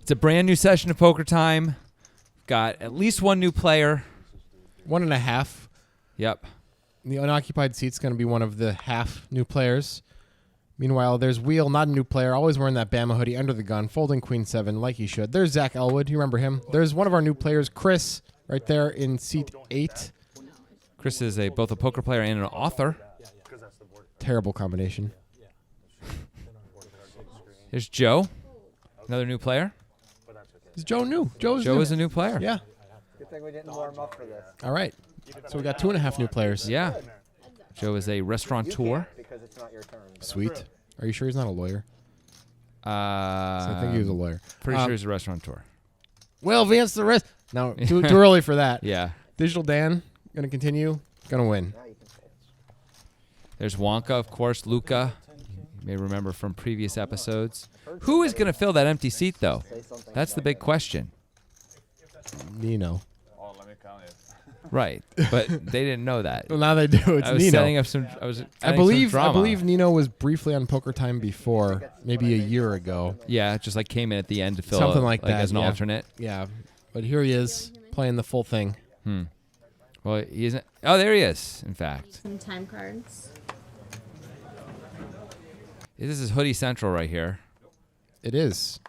It's a brand new session of Poker Time. Got at least one new player. 1.5. Yep. The unoccupied seat's going to be one of the half new players. Meanwhile, there's Wheel, not a new player, always wearing that Bama hoodie under the gun, folding Queen 7 like he should. There's Zach Elwood. You remember him? There's one of our new players, Chris, right there in seat 8. Chris is both a poker player and an author. Terrible combination. There's Joe, another new player. Is Joe new? Joe is a new player. Yeah. Good thing we didn't warm up for this. All right. So we got 2.5 new players. Yeah. Joe is a restaurateur. Because it's not your turn. Sweet. Are you sure he's not a lawyer? I think he was a lawyer. Pretty sure he's a restaurateur. Well, advance the rest. No, too early for that. Yeah. Digital Dan, going to continue, going to win. There's Wonka, of course, Luca. You may remember from previous episodes. Who is going to fill that empty seat, though? That's the big question. Nino. Oh, let me count it. Right, but they didn't know that. Well, now they do. It's I was Nino. setting up some. I believe Nino was briefly on Poker Time before, maybe a year ago. Yeah, just like came in at the end to fill Something like that, as an yeah. alternate. Yeah, but here he is playing the full thing. Well, he isn't. Oh, there he is. In fact, Some time cards. this is Hoodie Central right here. It is.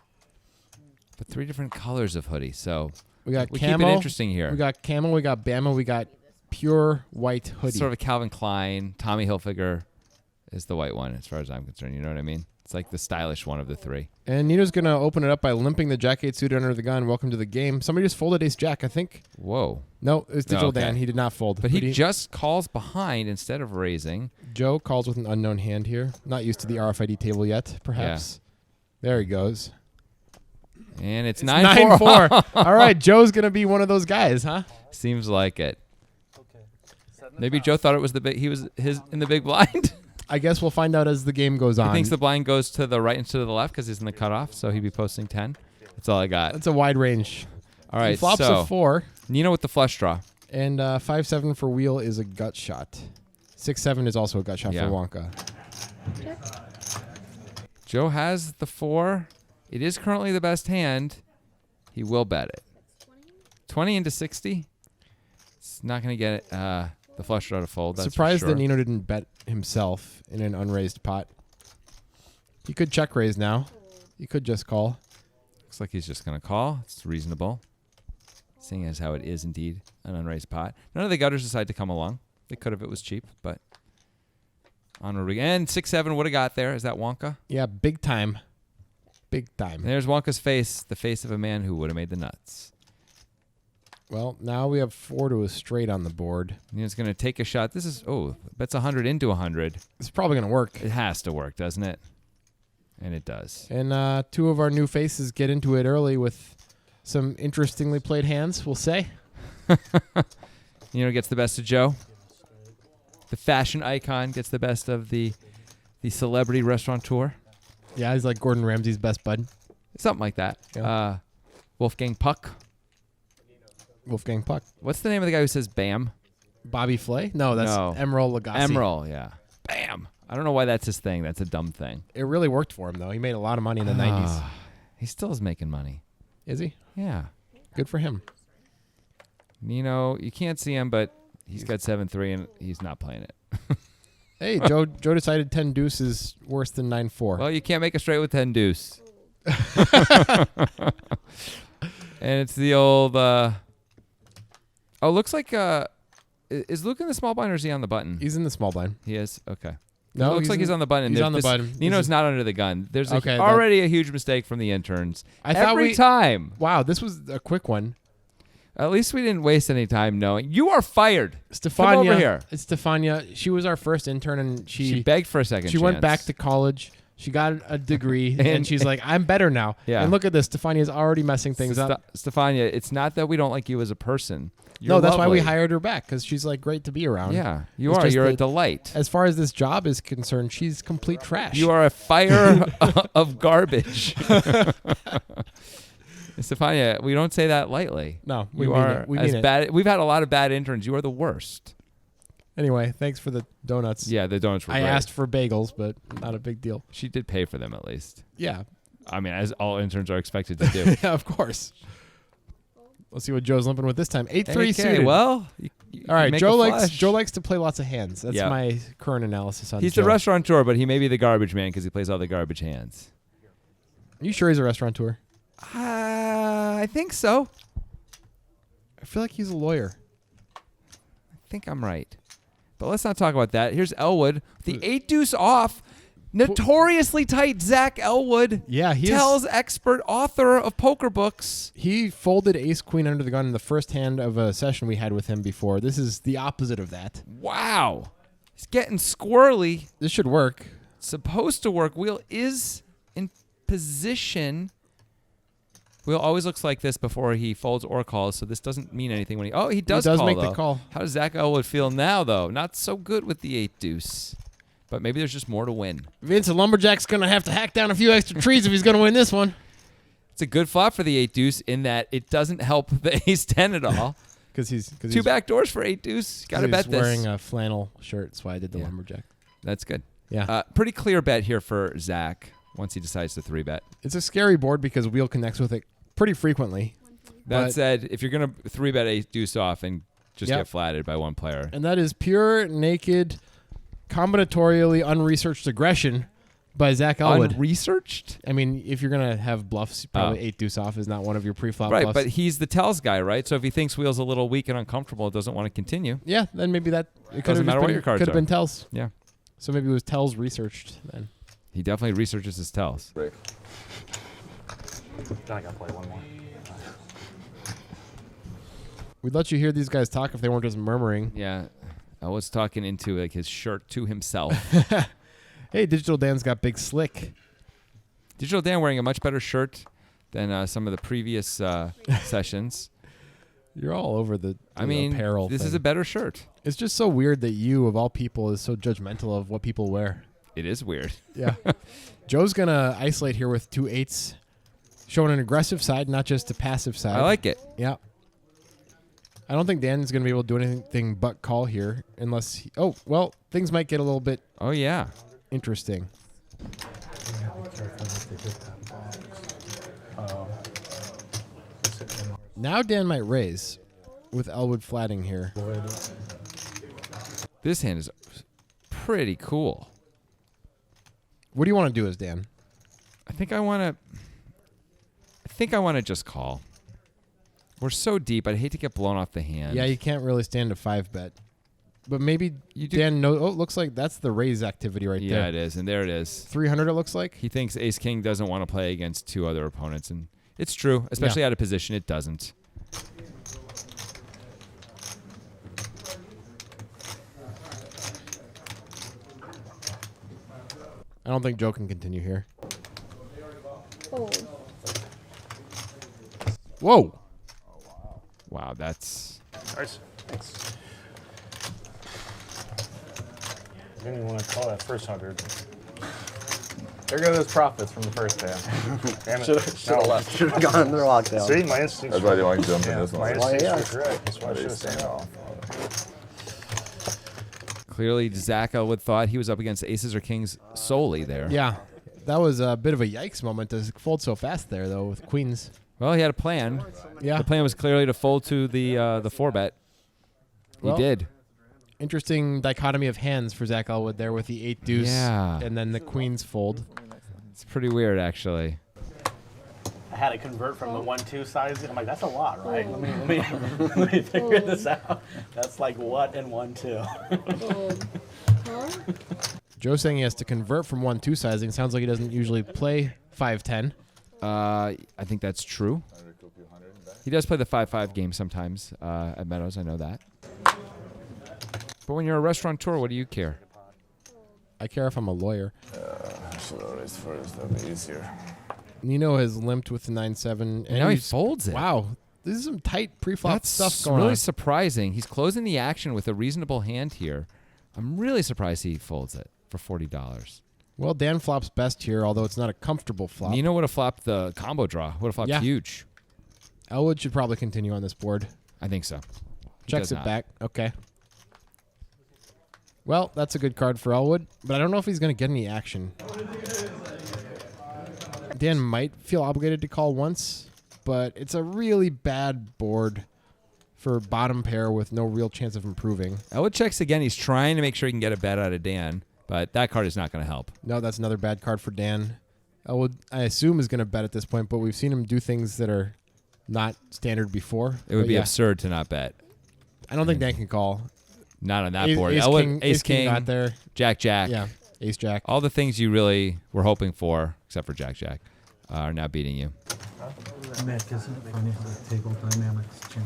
But 3 different colors of hoodie, so We got we camo. keep it interesting here. We got camo. We got Bama. We got pure white hoodie. Sort of a Calvin Klein. Tommy Hilfiger is the white one, as far as I'm concerned. You know what I mean? It's like the stylish one of the 3. And Nino's going to open it up by limping the Jack-8 suit under the gun. Welcome to the game. Somebody just folded Ace-Jack, I think. Whoa. No, it was Digital okay. Dan. He did not fold. But he just calls behind instead of raising. Joe calls with an unknown hand here. Not used to the RFID table yet, perhaps. There he goes. And it's 9-4. 9-4. All right, Joe's going to be one of those guys, huh? Seems like it. Maybe Joe thought it was he was in the big blind. I guess we'll find out as the game goes on. He thinks the blind goes to the right instead of the left because he's in the cutoff, so he'd be posting 10. That's all I got. That's a wide range. All right, He flops so a 4. Nino with the flush draw. And 5-7 for Wheel is a gut shot. 6-7 is also a gut shot Yeah. for Wonka. Joe has the 4. It is currently the best hand. He will bet it. 20 into 60. It's not going to get it, the flush draw to fold. That's Surprised for sure. that Nino didn't bet himself in an unraised pot. He could check raise now. He could just call. Looks like he's just going to call. It's reasonable, seeing as how it is indeed an unraised pot. None of the gutters decide to come along. They could if it was cheap, but onward we go. And 6-7 would have got there. Is that Wonka? Yeah, big time. Big time. And there's Wonka's face, the face of a man who would have made the nuts. Well, now we have 4 to a straight on the board. Nino's going to take a shot. This is, bets 100 into 100. It's probably going to work. It has to work, doesn't it? And it does. And 2 of our new faces get into it early with some interestingly played hands, we'll say. Nino gets the best of Joe. The fashion icon gets the best of the celebrity restaurateur. Yeah, he's like Gordon Ramsay's best bud. Something like that. Yeah. Wolfgang Puck. Wolfgang Puck. What's the name of the guy who says bam? Bobby Flay? No, that's No. Emerald Lagasse. Emerald, yeah. Bam. I don't know why that's his thing. That's a dumb thing. It really worked for him, though. He made a lot of money in the 90s. He still is making money. Is he? Yeah. Good for him. Nino, you can't see him, but he's got 7-3, and he's not playing it. Hey, Joe decided 10 deuce is worse than 9-4. Well, you can't make a straight with 10 deuce. And it's the old... looks like... is Luke in the small blind or is he on the button? He's in the small blind. He is? Okay. No, it looks like he's on the button. He's on the button. Nino's not under the gun. There's Okay, already a huge mistake from the interns. I thought Every time. Wow, this was a quick one. At least we didn't waste any time knowing. You are fired. Stefania. Come over here. It's Stefania. She was our first intern, and She begged for a second She chance. went back to college. She got a degree, and she's like, I'm better now. Yeah. And look at this. Stefania's already messing things up. Stefania, it's not that we don't like you as a person. You're No, that's why we lovely. hired her back, because she's like great to be around. Yeah, you It's are. just You're a that delight. As far as this job is concerned, she's complete trash. You are a fire of garbage. Stefania, we don't say that lightly. No, we you mean are it. We as mean it. bad. We've had a lot of bad interns. You are the worst. Anyway, thanks for the donuts. Yeah, the donuts were I great. asked for bagels, but not a big deal. She did pay for them at least. Yeah. I mean, as all interns are expected to do. Yeah, of course. Let's see what Joe's limping with this time. 8-3 Okay, suited. well, All right, make Joe a likes flush. Joe likes to play lots of hands. That's Yeah. my current analysis on He's Joe. the restaurateur, but he may be the garbage man because he plays all the garbage hands. You sure he's a restaurateur? I think so. I feel like he's a lawyer. I think I'm right. But let's not talk about that. Here's Elwood. The 8 deuce off. Notoriously tight Zach Elwood. Yeah, he tells expert author of poker books. He folded ace queen under the gun in the first hand of a session we had with him before. This is the opposite of that. Wow. He's getting squirrely. This should work. Supposed to work. Wheel is in position. Wheel always looks like this before he folds or calls, so this doesn't mean anything when he... Oh, he does call, make though. the call. How does Zach Elwood feel now, though? Not so good with the 8 deuce. But maybe there's just more to win. Vince, the Lumberjack's going to have to hack down a few extra trees if he's going to win this one. It's a good flop for the 8 deuce in that it doesn't help the ace 10 at all. Because he's Two back doors for 8 deuce. Got to bet he's this. wearing a flannel shirt, so I did the Yeah. Lumberjack. That's good. Yeah. Pretty clear bet here for Zach once he decides to 3-bet. It's a scary board because Wheel connects with it pretty frequently. That But- said, if you're going to 3-bet 8 deuce off and just Yep. get flatted by one player. And that is pure, naked, combinatorially unresearched aggression by Zach Elwood. Unresearched? I mean, if you're going to have bluffs, probably 8 deuce off is not one of your pre-flop Right, bluffs. but he's the tells guy, right? So if he thinks Wheel's a little weak and uncomfortable, doesn't want to continue. yeah, then maybe that it Doesn't matter what your cards could have are. been tells. Yeah. So maybe it was tells researched then. He definitely researches his tells. Break. Then I gotta play one more. We'd let you hear these guys talk if they weren't just murmuring. Yeah. I was talking into like his shirt to himself. Hey, Digital Dan's got big slick. Digital Dan wearing a much better shirt than some of the previous sessions. You're all over the I mean, apparel this thing. is a better shirt. It's just so weird that you, of all people, is so judgmental of what people wear. It is weird. Yeah. Joe's going to isolate here with 2 8s, showing an aggressive side, not just a passive side. I like it. Yeah. I don't think Dan's going to be able to do anything but call here unless he, oh, well, things might get a little bit Oh, yeah. interesting. Now Dan might raise with Elwood flatting here. This hand is pretty cool. What do you want to do as Dan? I think I want to just call. We're so deep. I'd hate to get blown off the hand. Yeah, you can't really stand a 5-bet. But maybe You do- Dan knows. Oh, it looks like that's the raise activity right Yeah, there. it is. And there it is. 300 it looks like. He thinks Ace King doesn't want to play against 2 other opponents. And it's true. Especially out of position, it doesn't. I don't think Joe can continue here. Fold. Whoa. Wow, that's... Nice. Thanks. I didn't even want to call that first 100. There go those profits from the first hand. Damn it. Should have left. Should have gone under lockdown. See, my instincts That's why they want to jump in yeah, this my one. instincts yeah. were correct. That's why I They should have stand said off. Clearly, Zach Elwood thought he was up against aces or kings solely there. Yeah. That was a bit of a yikes moment to fold so fast there, though, with queens. Well, he had a plan. Yeah. The plan was clearly to fold to the 4-bet. He Well, did. Interesting dichotomy of hands for Zach Elwood there with the 8 deuce Yeah. and then the queens fold. It's pretty weird, actually. I had to convert from the 1-2 size. I'm like, that's a lot, right? Let me figure this out. That's like what and 1-2. Fold. Huh? Joe's saying he has to convert from 1-2 sizing. Sounds like he doesn't usually play 5-10. I think that's true. He does play the 5-5 game sometimes at Meadows. I know that. But when you're a restaurateur, what do you care? I care if I'm a lawyer. I should have raised first. That'd be easier. Nino has limped with the 9-7. And now he he's- folds it. Wow. This is some tight pre-flop That's stuff going really on. surprising. He's closing the action with a reasonable hand here. I'm really surprised he folds it for $40. Well, Dan flops best here, although it's not a comfortable flop. Nino would have flopped the combo draw. Would have flopped Yeah. huge. Elwood should probably continue on this board. I think so. He Checks does it not. back. Okay. Well, that's a good card for Elwood, but I don't know if he's going to get any action. Dan might feel obligated to call once, but it's a really bad board for bottom pair with no real chance of improving. Elwood checks again. He's trying to make sure he can get a bet out of Dan, but that card is not going to help. No, that's another bad card for Dan. Elwood, I assume, is going to bet at this point, but we've seen him do things that are not standard before. It would But be yeah, absurd to not bet. I don't think Dan can call. Not on that Ace, board. ace Elwood, king, ace king, got there. jack jack. Yeah, ace jack. All the things you really were hoping for, except for jack jack, are now beating you. Nick, isn't it funny how the table dynamics change?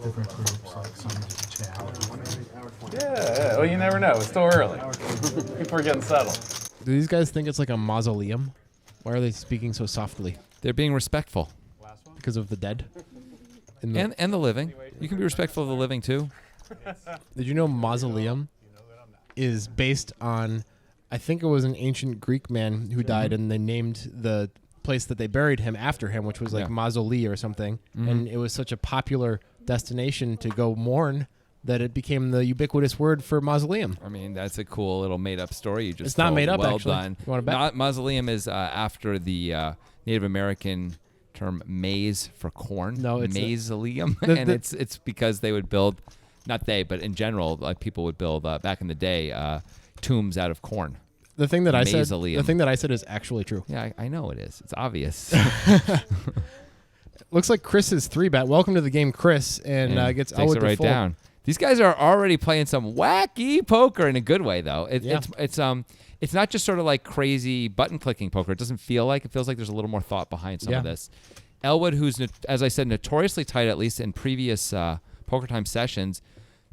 Different groups, like some just chat. Yeah. Well, you never know. It's still early. People are getting settled. Do these guys think it's like a mausoleum? Why are they speaking so softly? They're being respectful. Because of the dead? In the- And the living. You can be respectful of the living, too. Did you know mausoleum is based on, I think it was an ancient Greek man who died, and they named the place that they buried him after him, which was like Yeah. Mausolee or something. And it was such a popular destination to go mourn that it became the ubiquitous word for mausoleum. I mean, that's a cool little made-up story you just It's not told. made up, well actually. done. You wanna bet? Mausoleum is after the Native American term maize for corn. No, it's a- mausoleum, The- and the- it's because they would build, not they, but in general, like people would build back in the day tombs out of corn. The thing that I said, Mausoleum. the thing that I said is actually true. Yeah, I know it is. It's obvious. Looks like Chris is 3-bet. Welcome to the game, Chris, and gets takes Elwood it to right fold. down. These guys are already playing some wacky poker in a good way, though. Yeah. It's not just sort of like crazy button clicking poker. It doesn't feel like. It feels like there's a little more thought behind some of Yeah. this. Elwood, who's as I said, notoriously tight, at least in previous Poker Time sessions,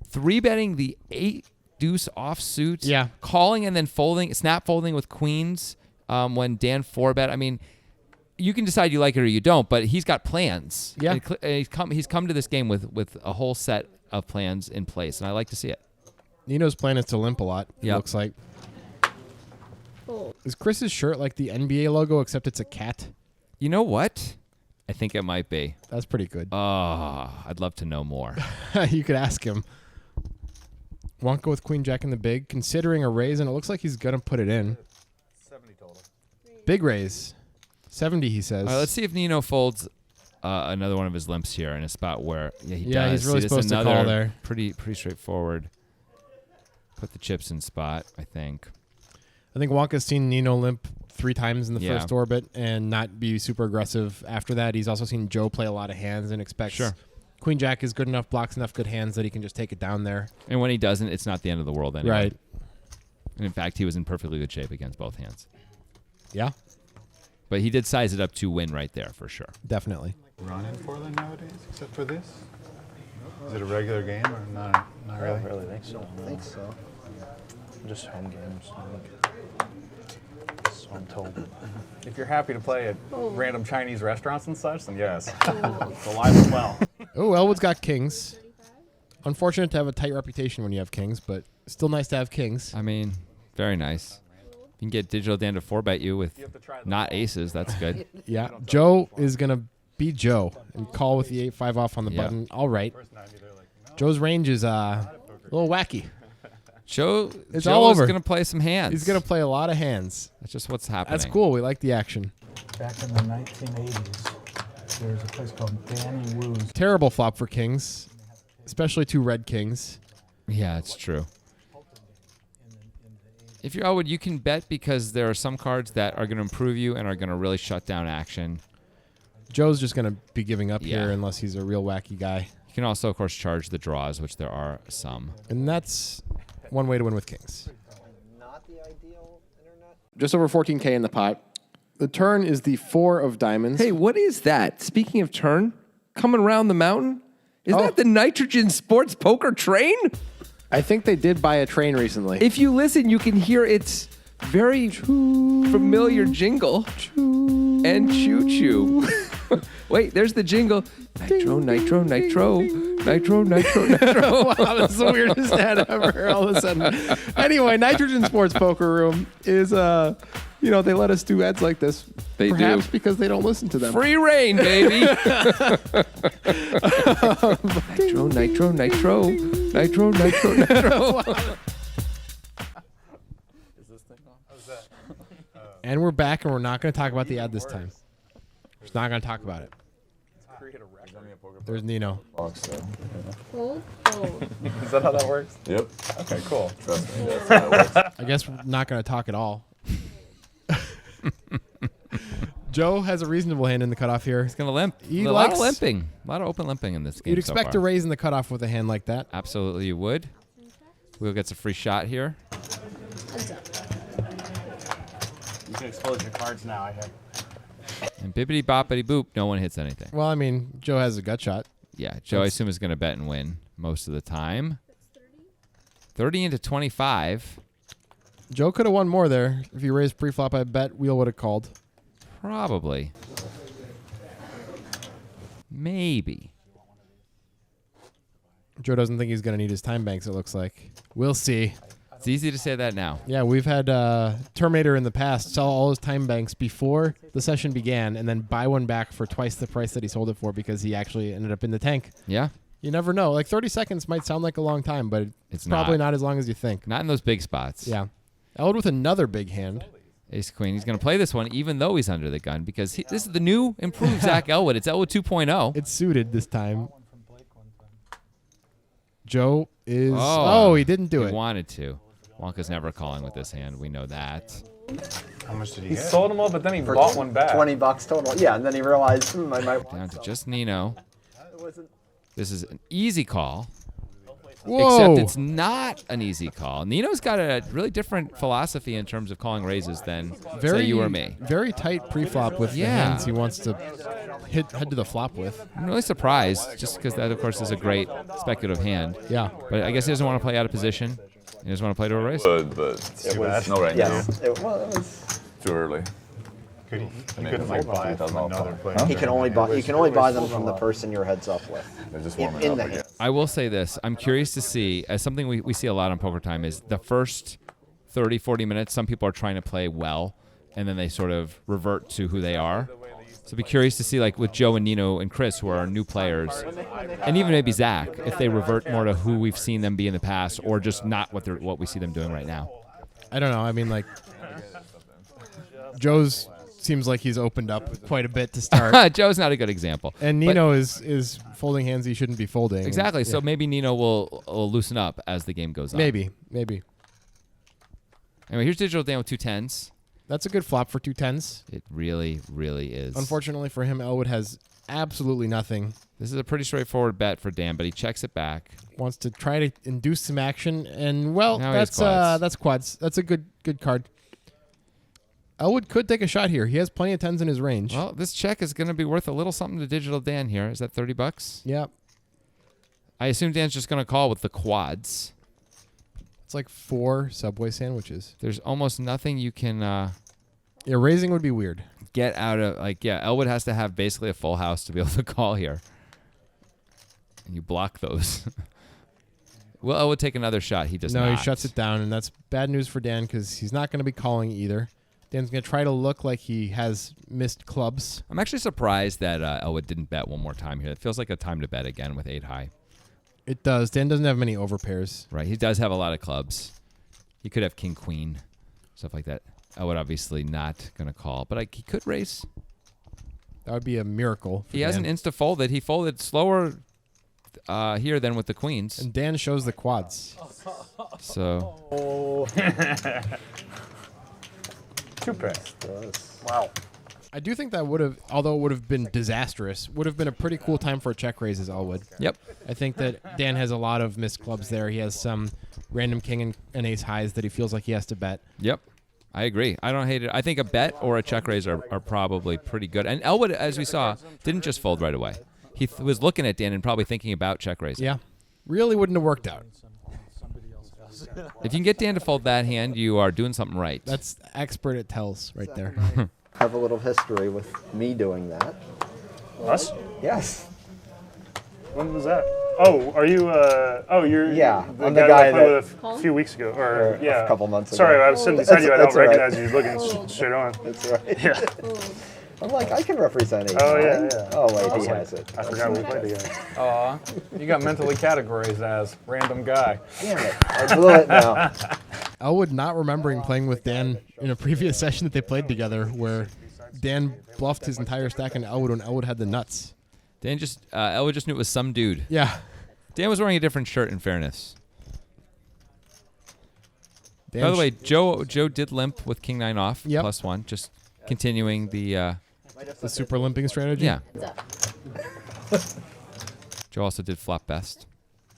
3-betting the 8-deuce offsuit, Yeah. calling and then folding, snap folding with queens when Dan 4-bet. I mean, you can decide you like it or you don't, but he's got plans. Yeah. And he's come to this game with a whole set of plans in place, and I like to see it. Nino's plan is to limp a lot, it Yep. looks like. Is Chris's shirt like the NBA logo, except it's a cat? You know what? I think it might be. That's pretty good. I'd love to know more. You could ask him. Wonka with Queen Jack in the big, considering a raise, and it looks like he's going to put it in. 70 total. Big raise. 70, he says. All right, let's see if Nino folds another one of his limps here in a spot where he Yeah, does. he's really See, this supposed is to call another there. Pretty straightforward. Put the chips in spot, I think. I think Wonka's seen Nino limp 3 times in the Yeah. first orbit and not be super aggressive after that. He's also seen Joe play a lot of hands and expects Sure. Queen Jack is good enough, blocks enough good hands that he can just take it down there. And when he doesn't, it's not the end of the world anyway. Right. And in fact, he was in perfectly good shape against both hands. Yeah, But he did size it up to win right there for sure. definitely. Running for them nowadays, except for this? Is it a regular game or not? Not I don't really. really think so. I think so. Just home games. So I'm told. If you're happy to play at random Chinese restaurants and such, then yes. It's alive as well. Oh, Elwood's got kings. Unfortunate to have a tight reputation when you have kings, but still nice to have kings. I mean, very nice. You can get Digital Dan to 4-bet you with have to try them not aces. That's good. Yeah, Joe is going to be Joe and call with the 8-5 off on the Yeah. button. All right. Joe's range is a little wacky. Joe It's all over. is going to play some hands. He's going to play a lot of hands. That's just what's happening. That's cool. We like the action. Back in the 1980s, there was a place called Danny Woo's. Terrible flop for kings, especially 2 red kings. Yeah, it's true. If you're Elwood, you can bet because there are some cards that are going to improve you and are going to really shut down action. Joe's just going to be giving up Yeah. here unless he's a real wacky guy. You can also, of course, charge the draws, which there are some. And that's one way to win with kings. Not the ideal internet. Just over 14K in the pot. The turn is the 4 of diamonds. Hey, what is that? Speaking of turn, coming around the mountain? Is Oh. that the Nitrogen Sports Poker train? I think they did buy a train recently. If you listen, you can hear its very familiar jingle. And choo-choo. Wait, there's the jingle. Nitro, nitro, nitro. Nitro, nitro, nitro. Wow, that's the weirdest ad ever all of a sudden. Anyway, Nitrogen Sports Poker Room is, they let us do ads like this. They perhaps do. because they don't listen to them. Free reign, baby. Nitro, nitro, nitro. Nitro, nitro, nitro. Is this thing on? And we're back, and we're not going to talk about the ad this time. We're just not going to talk about it. There's Nino. Box, so, Fold, fold. Is that how that works? Yep. Okay, cool. Trust me, that's how it works. I guess we're not going to talk at all. Joe has a reasonable hand in the cutoff here. He's going to limp. He a lot of likes- limping. A lot of open limping in this game. You'd so expect far. a raise in the cutoff with a hand like that. Absolutely, you would. Wheel gets a free shot here. Heads up. You can explode your cards now, I hear. And bippity boppity boop, no one hits anything. Well, I mean, Joe has a gut shot. Yeah, Joe, I assume, is going to bet and win most of the time. 30 into 25. Joe could have won more there. If he raised pre-flop, I bet Wheel would have called. Probably. Maybe. Joe doesn't think he's going to need his time banks, it looks like. We'll see. It's easy to say that now. Yeah, we've had Terminator in the past sell all his time banks before the session began and then buy one back for twice the price that he sold it for because he actually ended up in the tank. Yeah? You never know. Like 30 seconds might sound like a long time, but It's probably not. not as long as you think. Not in those big spots. Yeah. Elwood with another big hand. Ace Queen. He's going to play this one even though he's under the gun because this is the new improved Zach Elwood. It's Elwood 2.0. It's suited this time. Joe is... Oh, Oh, he didn't do he it. wanted to. Wonka's never calling with this hand. We know that. How much did he get? He sold them all, but then he bought one back. $20 total. Yeah, and then he realized I might. Down to just Nino. It wasn't. This is an easy call. Whoa. Except it's not an easy call. Nino's got a really different philosophy in terms of calling raises than, say, you or me. Very tight pre-flop with the Yeah. hands he wants to head to the flop with. I'm really surprised, just because that, of course, is a great speculative hand. Yeah. But I guess he doesn't want to play out of position. He doesn't want to play to a raise. But It was. no right Yes. now. It was. Too early. Could he I mean, couldn't like buy it from $2,000 another call. player. He can only buy. You can only buy them from the person you're heads up with. They're just In, warming in up the again. hand. I will say this. I'm curious to see, as something we see a lot on Poker Time, is the first 30, 40 minutes, some people are trying to play well, and then they sort of revert to who they are. So I'd be curious to see, like with Joe and Nino and Chris, who are new players, and even maybe Zach, if they revert more to who we've seen them be in the past, or just not what we see them doing right now. I don't know. I mean, like, Joe's seems like he's opened up quite a bit to start. Joe's not a good example. And But- Nino is folding hands he shouldn't be folding. Exactly. And, So yeah. maybe Nino will loosen up as the game goes on. Maybe. Anyway, here's Digital Dan with 2 10s. That's a good flop for 2 10s. It really, really is. Unfortunately for him, Elwood has absolutely nothing. This is a pretty straightforward bet for Dan, but he checks it back. Wants to try to induce some action, and well, Now he has that's quads. That's a good card. Elwood could take a shot here. He has plenty of 10s in his range. Well, this check is going to be worth a little something to Digital Dan here. Is that $30? Yeah. I assume Dan's just going to call with the quads. It's like 4 Subway sandwiches. There's almost nothing you can Yeah, raising would be weird. get out of. Like, yeah, Elwood has to have basically a full house to be able to call here. And you block those. Will Elwood take another shot? He does No, not. he shuts it down, and that's bad news for Dan because he's not going to be calling either. Dan's going to try to look like he has missed clubs. I'm actually surprised that Elwood didn't bet one more time here. It feels like a time to bet again with 8 high. It does. Dan doesn't have many overpairs. Right. He does have a lot of clubs. He could have king, queen, stuff like that. Elwood obviously not going to call, but he could raise. That would be a miracle. For He Dan. hasn't insta-folded. He folded slower here than with the queens. And Dan shows the quads. So 2 pair. Wow. I do think that would have, although it would have been disastrous, would have been a pretty cool time for a check raise as Elwood. Yep. I think that Dan has a lot of missed clubs there. He has some random king and ace highs that he feels like he has to bet. Yep. I agree. I don't hate it. I think a bet or a check raise are probably pretty good. And Elwood, as we saw, didn't just fold right away. He was looking at Dan and probably thinking about check raising. Yeah. Really wouldn't have worked out. If you can get Dan to fold that hand, you are doing something right. That's expert at tells right there. Have a little history with me doing that. Us? Yes. When was that? Oh, are you? You're Yeah, the I'm guy the that I guy played that- with a few weeks ago, or yeah, a couple months ago. Sorry, I was sitting beside you. I don't That's all right. recognize you. Looking straight on. That's right. Yeah. I'm like, I can represent it. Oh yeah, yeah. Oh wait, he has it. I forgot we played together. Aw, you got mentally categorized as random guy. Damn it! I blew it now. Elwood not remembering playing with Dan in a previous session that they played together where Dan bluffed his entire stack into Elwood when Elwood had the nuts. Dan just Elwood just knew it was some dude. Yeah. Dan was wearing a different shirt. In fairness. Dan By the way, Joe did limp with King 9 off Yep. +1, just continuing the super limping strategy. yeah. Heads up. Joe also did flop best.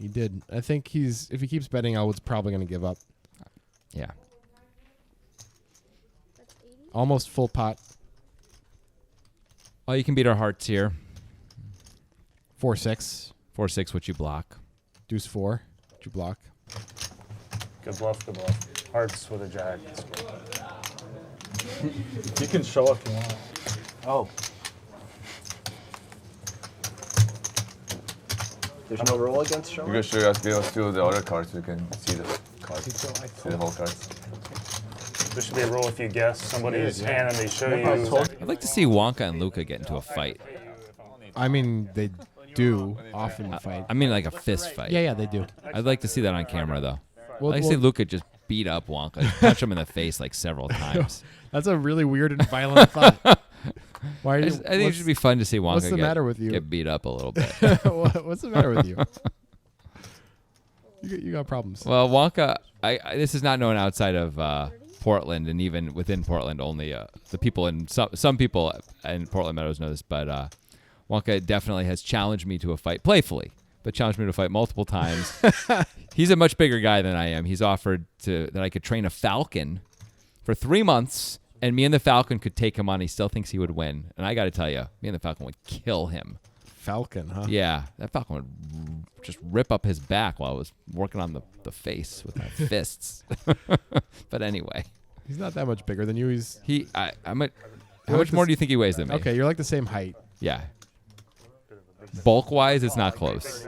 He did. I think if he keeps betting, Elwood's probably going to give up. Yeah. Almost full pot. Oh, you can beat our hearts here. 4-6. 4-6, which you block. Deuce 4. What you block? Good bluff, good bluff. Hearts with a jack. That's good. You can show if you want. Oh. There's no rule against showing. You can show us videos to the other cards. You can see the cards, see the whole cards. There should be a rule if you guess somebody's hand and they show you. I'd like to see Wonka and Luca get into a fight. I mean, they do often fight. I mean, like a fist fight. Yeah, they do. I'd like to see that on camera, though. Well, I'd like to see Luca just beat up Wonka, just punch him in the face like several times. That's a really weird and violent thought. Why are I you? think it should be fun to see Wonka what's the matter with you? get beat up a little bit. What's the matter with you? You got problems. Well, Wonka, this is not known outside of Portland, and even within Portland, only the people in some people in Portland Meadows know this, but Wonka definitely has challenged me to a fight playfully, but challenged me to a fight multiple times. He's a much bigger guy than I am. He's offered that I could train a falcon for 3 months, and me and the falcon could take him on. He still thinks he would win, and I got to tell you, me and the falcon would kill him. Falcon, huh? Yeah, that falcon would just rip up his back while I was working on the face with my fists. But anyway, he's not that much bigger than you. How much more do you think he weighs than me? Okay, you're like the same height. Yeah. Bulk wise, it's not close.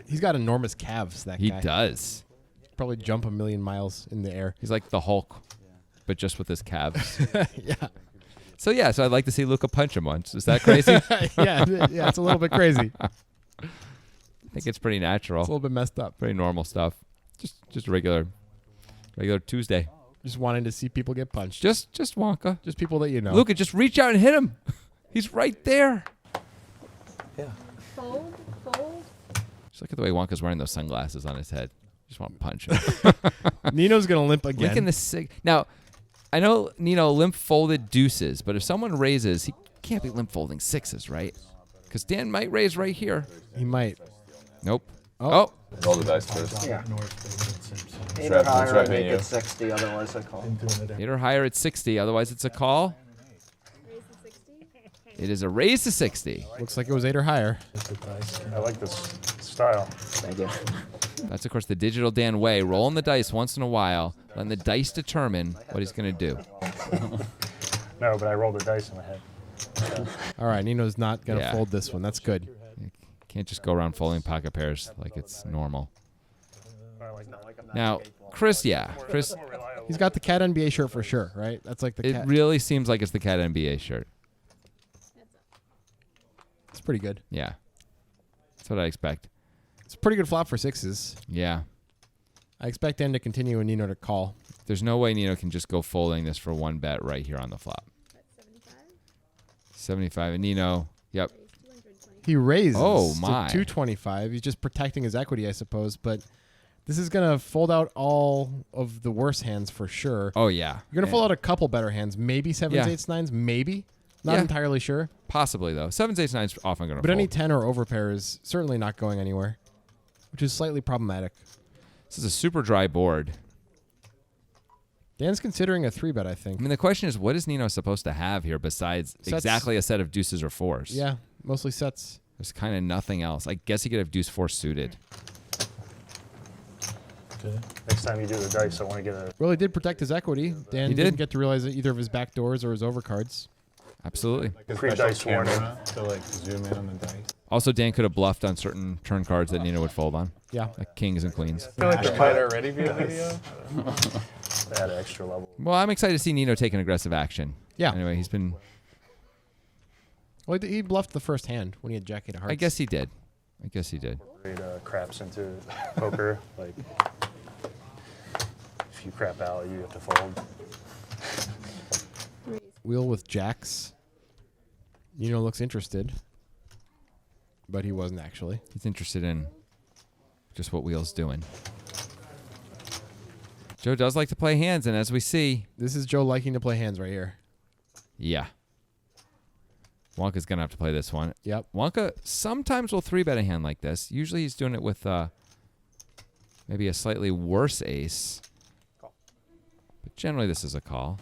He's got enormous calves. That He guy. does. Probably jump a million miles in the air. He's like the Hulk, but just with his calves. Yeah. So I'd like to see Luca punch him once. Is that crazy? yeah, it's a little bit crazy. I think it's pretty natural. It's a little bit messed up. Pretty normal stuff. Just regular Tuesday. Just wanting to see people get punched. Just Wonka. Just people that you know. Luca, just reach out and hit him. He's right there. Yeah. Fold. Just look at the way Wonka's wearing those sunglasses on his head. Just want to punch him. Nino's gonna limp again. Linking the now, I know Nino limp folded deuces, but if someone raises, he can't be limp folding sixes, right? Because Dan might raise right here. He might. Nope. Oh. Roll the dice first. Yeah. North, 8 or Trap- higher, I trapping make you. it 60, otherwise I call. into it. 8 or higher at 60, otherwise it's a call. Raise to 60. It is a raise to 60. Looks like it was 8 or higher. I like this style. Thank you. That's, of course, the digital Dan way. Rolling the dice once in a while, letting the dice determine what he's going to do. No, but I rolled the dice in my head. All right, Nino's not gonna Yeah. fold this one. That's good. You can't just go around folding pocket pairs like it's normal. Now, Chris, He's got the Cat NBA shirt for sure, right? That's like the it Cat. really seems like it's the Cat NBA shirt. It's pretty good. Yeah. That's what I expect. It's a pretty good flop for sixes. Yeah. I expect Dan to continue and Nino to call. There's no way Nino can just go folding this for one bet right here on the flop. 75. And Nino, yep. He raises Oh, to my. 225. He's just protecting his equity, I suppose. But this is going to fold out all of the worse hands for sure. Oh, yeah. You're going to fold out a couple better hands. Maybe sevens, Yeah. eights, nines. Maybe. Not Yeah. entirely sure. Possibly, though. 7s, 8s, 9s often going to But fold. any 10 or over pair is certainly not going anywhere, which is slightly problematic. This is a super dry board. Dan's considering a 3-bet, I I think. mean, the question is, what is Nino supposed to have here besides Sets. exactly a set of deuces or fours? Yeah, mostly sets. There's kind of nothing else. I guess he could have deuce 4 suited. Okay. Next time you do the dice, I want to get a. Well, he did protect his equity. Dan He did. didn't get to realize either of his back doors or his overcards. Absolutely. Pre-dice warning. to like zoom in on the dice. Also, Dan could have bluffed on certain turn cards that Nino would fold on, Yeah. like kings and queens. I feel like it might already be a video. Add an extra level. Well, I'm excited to see Nino take an aggressive action. Yeah. Anyway, he's been... Well, he bluffed the first hand when he had Jack 8 of hearts. I guess he did. Trade craps into poker. Like, if you crap out, you have to fold. Wheel with jacks. Nino looks interested, but he wasn't actually. He's interested in just what Wheel's doing. Joe does like to play hands, and as we see, This is Joe liking to play hands right here. yeah. Wonka's going to have to play this one. Yep. Wonka sometimes will 3-bet a hand like this. Usually he's doing it with maybe a slightly worse ace. But generally this is a call.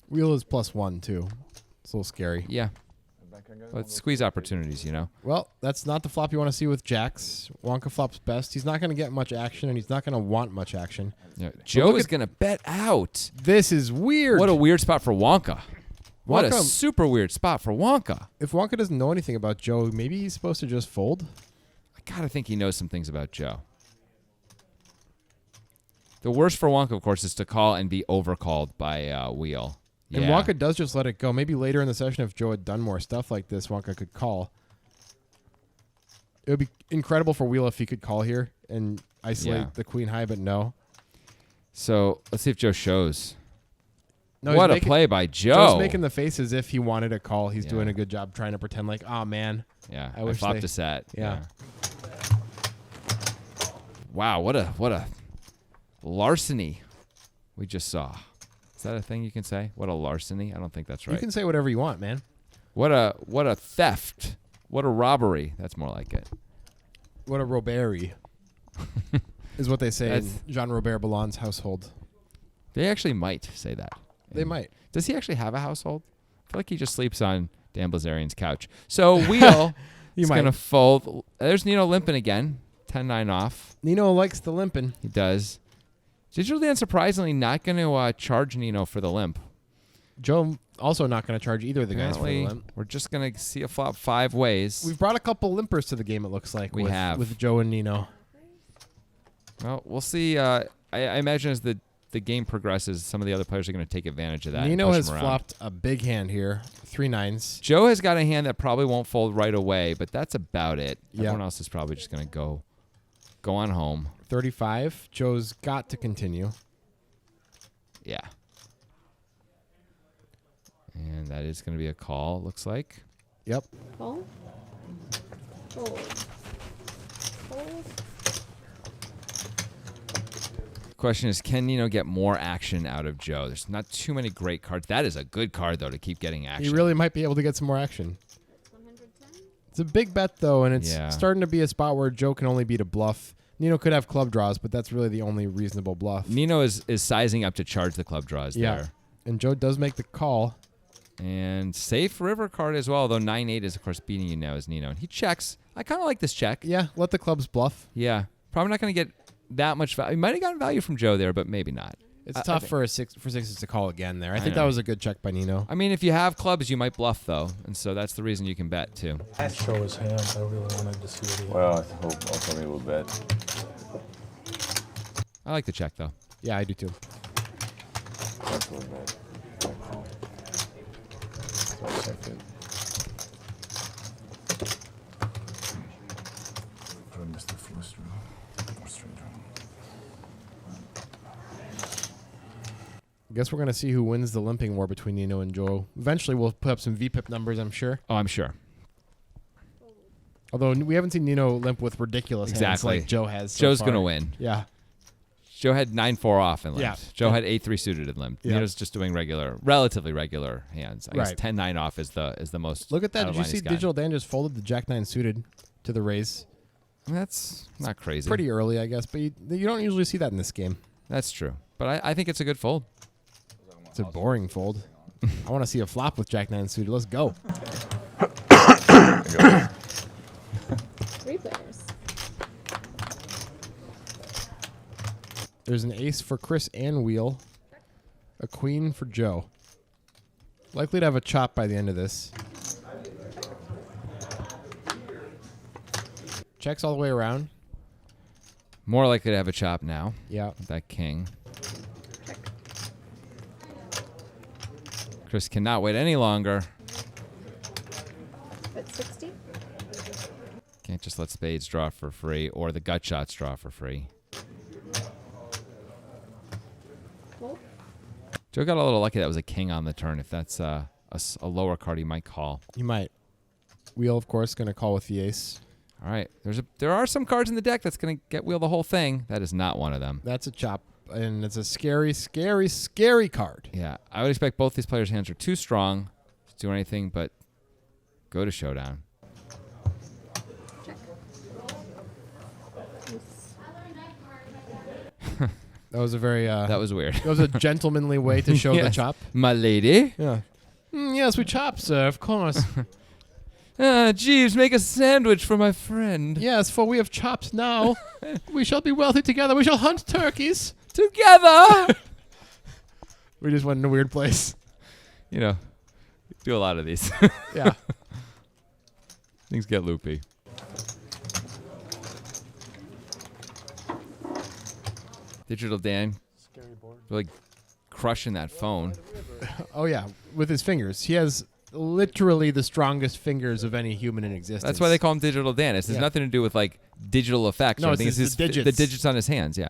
Wheel is +1 too. It's a little scary. Yeah. But squeeze opportunities, you know. Well, that's not the flop you want to see with jacks. Wonka flops best. He's not going to get much action, and he's not going to want much action. Yeah, Joe is going to bet out. This is weird. What a weird spot for Wonka. What a Wonka- super weird spot for Wonka. If Wonka doesn't know anything about Joe, maybe he's supposed to just fold. I gotta think he knows some things about Joe. The worst for Wonka, of course, is to call and be overcalled by Wheel. And Yeah. Wonka does just let it go. Maybe later in the session, if Joe had done more stuff like this, Wonka could call. It would be incredible for Wheel if he could call here and isolate Yeah. the queen high, but no. So let's see if Joe shows. No, What he's a play by Joe. Joe's making the face as if he wanted a call. He's Yeah. doing a good job trying to pretend like, oh, man. Yeah, I I wish flopped they- a set. Yeah. Wow, what a larceny we just saw. Is that a thing you can say? What a larceny? I don't think that's right. You can say whatever you want, man. What a theft. What a robbery. That's more like it. What a robbery is what they say in That's- Jean Robert Ballon's household. They actually might say that. They might. Does he actually have a household? I feel like he just sleeps on Dan Blazarian's couch. So Wheel is might. going to fold. There's Nino limping again. 10-9 off. Nino likes the limping. He does. Digital Dan surprisingly not going to charge Nino for the limp. Joe also not going to charge either of the guys for the Apparently, limp. we're just going to see a flop 5 ways. We've brought a couple limpers to the game, it looks like. We have. With Joe and Nino. Well, we'll see. I imagine as the game progresses, some of the other players are going to take advantage of that. and Nino push has him around. flopped a big hand here. 3 9s. Joe has got a hand that probably won't fold right away, but that's about it. Yeah. Everyone else is probably just going to go on home. 35. Joe's got to continue. Yeah. And that is going to be a call, looks like. Yep. Call. Fold. Fold. Question is, can Nino get more action out of Joe? There's not too many great cards. That is a good card, though, to keep getting action. He really might be able to get some more action. 110. It's a big bet, though, and it's Yeah. starting to be a spot where Joe can only beat a bluff. Nino could have club draws, but that's really the only reasonable bluff. Nino is sizing up to charge the club draws there. And Joe does make the call. And safe river card as well, though 9-8 is, of course, beating you now as Nino. And he checks. I kind of like this check. Yeah, let the clubs bluff. Yeah. Probably not going to get that much value. He might have gotten value from Joe there, but maybe not. It's I tough think- for sixes to call again there. I think know. that was a good check by Nino. I mean, if you have clubs, you might bluff, though. And so that's the reason you can bet, too. Show his hand. I really wanted to see what he had. Well, I hope also he will bet. I like the check, though. Yeah, I do too. That's will bet. So I checked it. I missed the flush draw. Or straight draw. I guess we're going to see who wins the limping war between Nino and Joe. Eventually, we'll put up some VPIP numbers, I'm sure. Oh, I'm sure. Although we haven't seen Nino limp with ridiculous hands Exactly. like Joe has so Joe's far. going to win. Yeah. Joe had 9-4 off and limped. Yeah. Joe had 8-3 suited and limped. Yeah. Nino's just doing relatively regular hands. I guess Right. 10-9 off is the most. Look at that. out of Did you line see he's gotten. Digital Dan just folded the Jack 9 suited to the raise? That's not crazy. Pretty early, I guess, but you don't usually see that in this game. That's true. But I think it's a good fold. It's a boring fold. I want to see a flop with Jack 9 suited. Let's go. 3 players. There's an ace for Chris and Wheel. A queen for Joe. Likely to have a chop by the end of this. Checks all the way around. More likely to have a chop now. Yeah. With that king. Chris cannot wait any longer. Bet 60. Can't just let spades draw for free or the gut shots draw for free. Fold. Joe got a little lucky that was a king on the turn. If that's a lower card, he might call. You might. Wheel, of course, going to call with the ace. All right. There are some cards in the deck that's going to get wheel the whole thing. That is not one of them. That's a chop, and it's a scary, scary, scary card. Yeah. I would expect both these players' hands are too strong to do anything but go to showdown. Check. That was a very That was weird. that was a gentlemanly way to show the Yes. chop. My lady. Yeah. Yes, we chop, sir. Of course. Jeeves, make a sandwich for my friend. Yes, for we have chopped now. We shall be wealthy together. We shall hunt turkeys. Together. We just went in a weird place. You know, do a lot of these. Yeah. Things get loopy. Digital Dan Scary board. really crushing that phone. Oh, yeah. With his fingers. He has literally the strongest fingers of any human in existence. That's why they call him Digital Dan. It has Yeah. nothing to do with like digital effects. No, or it's anything. the digits. The digits on his hands. Yeah.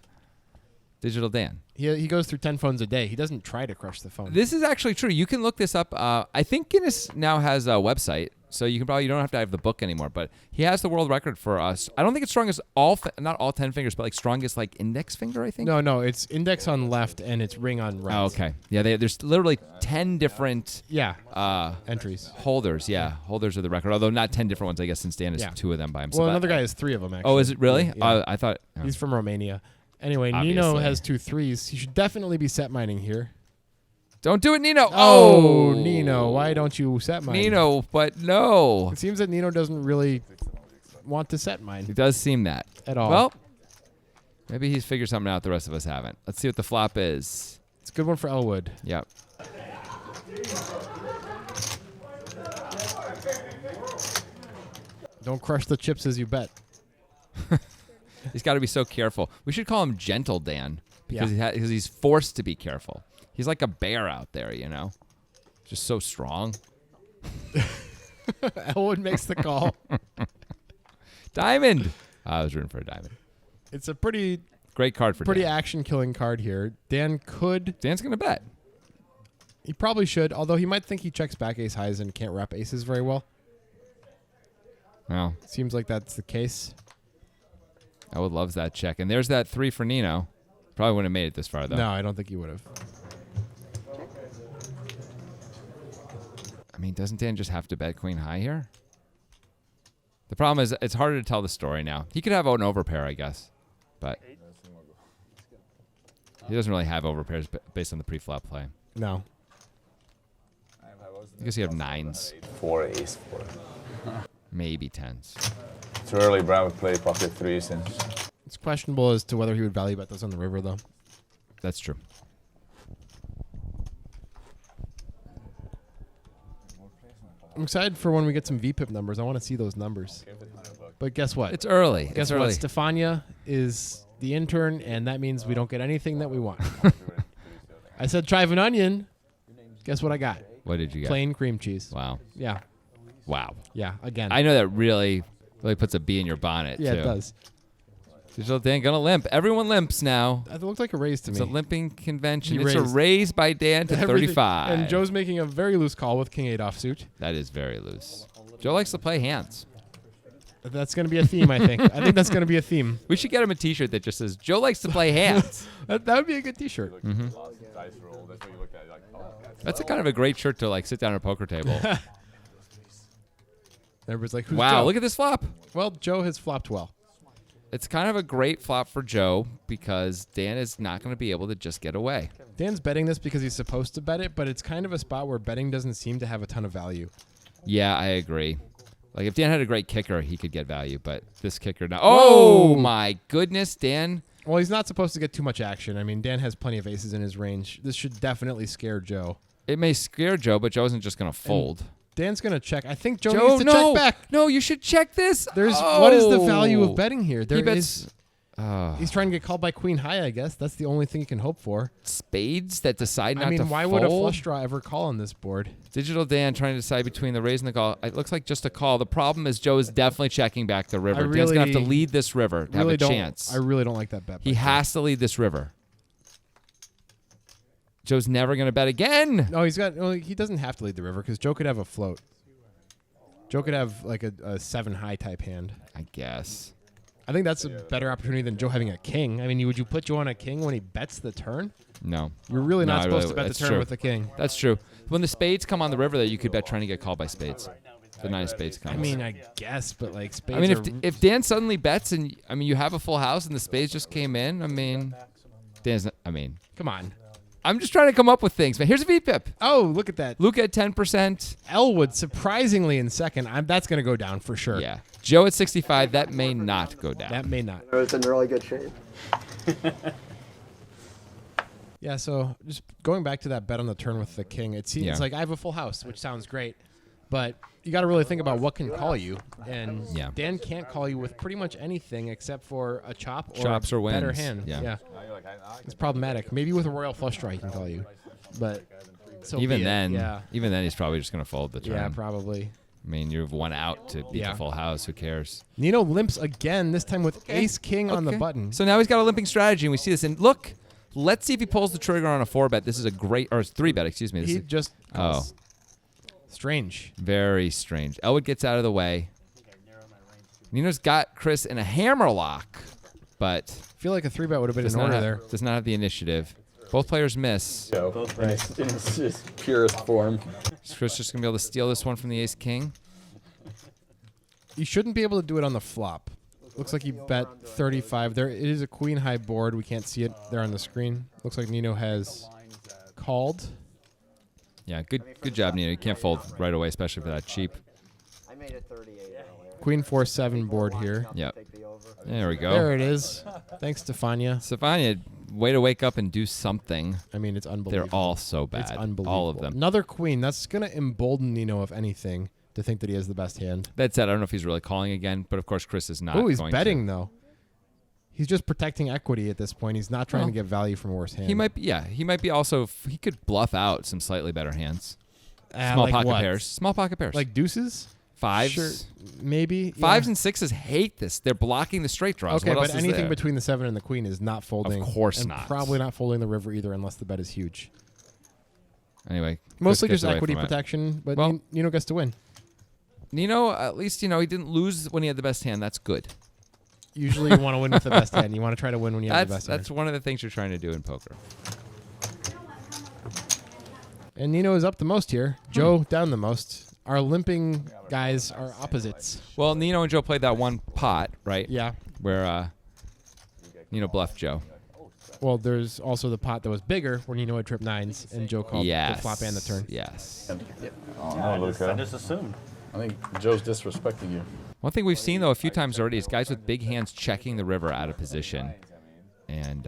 Digital Dan. He goes through 10 phones a day. He doesn't try to crush the phone. This is actually true. You can look this up. I think Guinness now has a website, so you don't have to have the book anymore. But he has the world record for us. I don't think it's strongest not all 10 fingers, but like strongest like index finger. I think. No, it's index on left and it's ring on right. Oh, okay. Yeah, there's literally 10 different entries. holders. Yeah, holders of the record. Although not 10 different ones, I guess, since Dan has 2 of them by himself. Well, another guy has 3 of them, actually. Oh, is it really? Yeah. I thought He's from Romania. Anyway, Nino Obviously. has 2 threes. He should definitely be set mining here. Don't do it, Nino. Oh, Nino, why don't you set mine? Nino, but no. It seems that Nino doesn't really want to set mine It does seem that. at all. Well, maybe he's figured something out the rest of us haven't. Let's see what the flop is. It's a good one for Elwood. Yep. Don't crush the chips as you bet. He's got to be so careful. We should call him Gentle Dan because Yeah. because he's forced to be careful. He's like a bear out there, you know, just so strong. Elwood makes the call. Diamond. I was rooting for a diamond. It's a pretty Great card for Dan. action-killing card here. Dan could. Dan's going to bet. He probably should, although he might think he checks back ace highs and can't wrap aces very well. Well, Seems like that's the case. Elwood loves that check. And there's that 3 for Nino. Probably wouldn't have made it this far, though. No, I don't think he would have. I mean, doesn't Dan just have to bet queen high here? The problem is it's harder to tell the story now. He could have an overpair, I guess. But he doesn't really have overpairs based on the pre-flop play. No. I guess you have 9s. 4 ace 4. Maybe 10s. Too early, Brown would play pocket 3s and It's questionable as to whether he would value bet those on the river, though. That's true. I'm excited for when we get some VPIP numbers. I want to see those numbers. But guess what? It's early. Guess it's what? early. Stefania is the intern, and that means we don't get anything that we want. I said chive and onion. Guess what I got? What did you get? Plain cream cheese. Wow. Yeah. Wow. Yeah, again. I know that really puts a bee in your bonnet, yeah, too. it does. Digital Dan gonna limp. Everyone limps now. That looked like a raise to It's me. a limping convention. He It's a raised. raise by Dan to Everything- 35. And Joe's making a very loose call with king 8 offsuit. That is very loose. Joe likes to play hands. That's going to be a theme, I think. I think that's going to be a theme. We should get him a T-shirt that just says "Joe likes to play hands." That would be a good T-shirt. dice roll. That's what you look at. Like, oh, That's a kind of a great shirt to like sit down at a poker table. Everybody's like, who's Wow, Joe? look at this flop. Well, Joe has flopped well. It's kind of a great flop for Joe because Dan is not going to be able to just get away. Dan's betting this because he's supposed to bet it, but it's kind of a spot where betting doesn't seem to have a ton of value. Yeah, I agree. Like if Dan had a great kicker, he could get value, but this kicker now. Oh Whoa! my goodness, Dan. Well, he's not supposed to get too much action. I mean, Dan has plenty of aces in his range. This should definitely scare Joe. It may scare Joe, but Joe isn't just going to fold. Dan's going to check. I think Joe, Joe, needs to no, check back. no, you should check this. What is the value Oh. of betting here? There He is bets He's trying to get called by queen high, I guess. That's the only thing he can hope for. Spades that decide not to why fold. would a flush draw ever call on this board? Digital Dan trying to decide between the raise and the call. It looks like just a call. The problem is Joe is definitely checking back the river. Dan's going to have to lead this river to have a chance. I really don't like that bet. He has to lead this river. Joe's never going to bet again. No, he doesn't have to lead the river because Joe could have a float. Joe could have like a 7 high type hand. I guess. I think that's a better opportunity than Joe having a king. I mean, would you put Joe on a king when he bets the turn? No. You're really not supposed to bet the that's turn true. with the king. That's true. When the spades come on the river, that you could bet trying to get called by spades. The 9 of spades comes. I mean, I guess, but like spades. I mean, if Dan suddenly bets and you have a full house and the spades just came in, Dan's not, come on. I'm just trying to come up with things, man. Here's a VPIP. Oh, look at that. Luke at 10%. Elwood surprisingly in second. That's going to go down for sure. Yeah. Joe at 65. That may not go down. That may not. It's in really good shape. Yeah, so just going back to that bet on the turn with the king, it seems like I have a full house, which sounds great, but you got to really think about what can call you. And Dan can't call you with pretty much anything except for a chop or Chops or better wins. hand. Yeah. It's problematic. Maybe with a royal flush draw he can call you, but so even be it. then, even then, he's probably just going to fold the turn. Yeah, probably. I mean, you have one out to beat the full house. Who cares? Nino limps again, this time with ace king on the button. So now he's got a limping strategy, and we see this. And look, let's see if he pulls the trigger on a 4-bet. This is a great, or 3-bet, excuse me. He just calls. Strange. Very strange. Elwood gets out of the way. Nino's got Chris in a hammerlock, but I feel like a 3-bet would have been in order there. Does not have the initiative. Both players miss. In its purest form. Is Chris just going to be able to steal this one from the ace-king? You shouldn't be able to do it on the flop. Looks like you bet 35. There it is a queen high board. We can't see it there on the screen. Looks like Nino has called. Yeah, good job, Nino. You can't fold right away, especially for that cheap. I made it 38 earlier. Queen 4-7 board here. Yep. There we go. There it is. Thanks, Stefania. Stefania, way to wake up and do something. I mean, it's unbelievable. They're all so bad. It's unbelievable. All of them. Another queen. That's going to embolden Nino, if anything, to think that he has the best hand. That said, I don't know if he's really calling again, but of course Chris is not. Oh, he's going betting, to. though. He's just protecting equity at this point. He's not trying to get value from a worse hand. He might be, he might be also, he could bluff out some slightly better hands. Small like pocket what? pairs. Small pocket pairs. Like deuces? Fives. Sure, maybe. Fives and 6s hate this. They're blocking the straight draws. Okay, what else but is anything there? between the 7 and the queen is not folding. Of course and not. Probably not folding the river either unless the bet is huge. Anyway. Mostly Chris just gets away equity from it. protection, but Well- Nino gets to win. Nino, at least, he didn't lose when he had the best hand. That's good. Usually you want to win with the best hand. You want to try to win when you have the best That's hand. one of the things you're trying to do in poker. And Nino is up the most here. Joe down the most. Our limping guys are opposites. Well, Nino and Joe played that one pot, right? Yeah. Where Nino bluffed Joe. Well, there's also the pot that was bigger where Nino had tripped 9s and Joe called the flop and the turn. Yes. I just assumed. I think Joe's disrespecting you. One thing we've seen, though, a few times already is guys with big hands checking the river out of position. And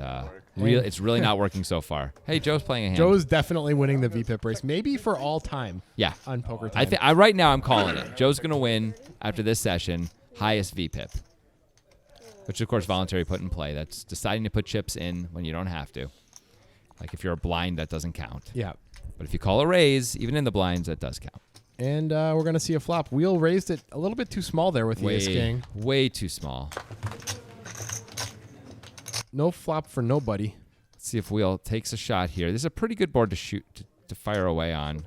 it's really not working so far. Hey, Joe's playing a hand. Joe's definitely winning the VPIP race, maybe for all time. Yeah. On Poker Time. Right now I'm calling it. Joe's going to win after this session, highest VPIP. Which, of course, voluntary put in play. That's deciding to put chips in when you don't have to. Like if you're a blind, that doesn't count. Yeah. But if you call a raise, even in the blinds, that does count. And we're going to see a flop. Wheel raised it a little bit too small there with the ace king. Way too small. No flop for nobody. Let's see if Wheel takes a shot here. This is a pretty good board to shoot, to fire away on.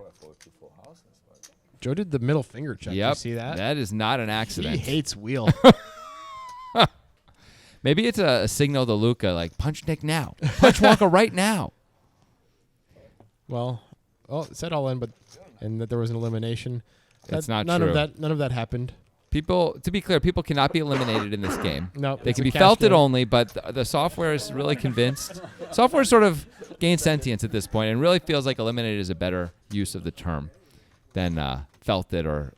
Joe did the middle finger check. Yep. You see that? That is not an accident. He hates Wheel. Maybe it's a signal to Luca, like, punch Nick now. Punch Wonka right now. Well, it said all in, and that there was an elimination. That's not none true. None of that happened. People, to be clear, people cannot be eliminated in this game. No, they it's can a be cash felted game. only, but the software is really convinced. Software sort of gained sentience at this point and really feels like eliminated is a better use of the term than felted or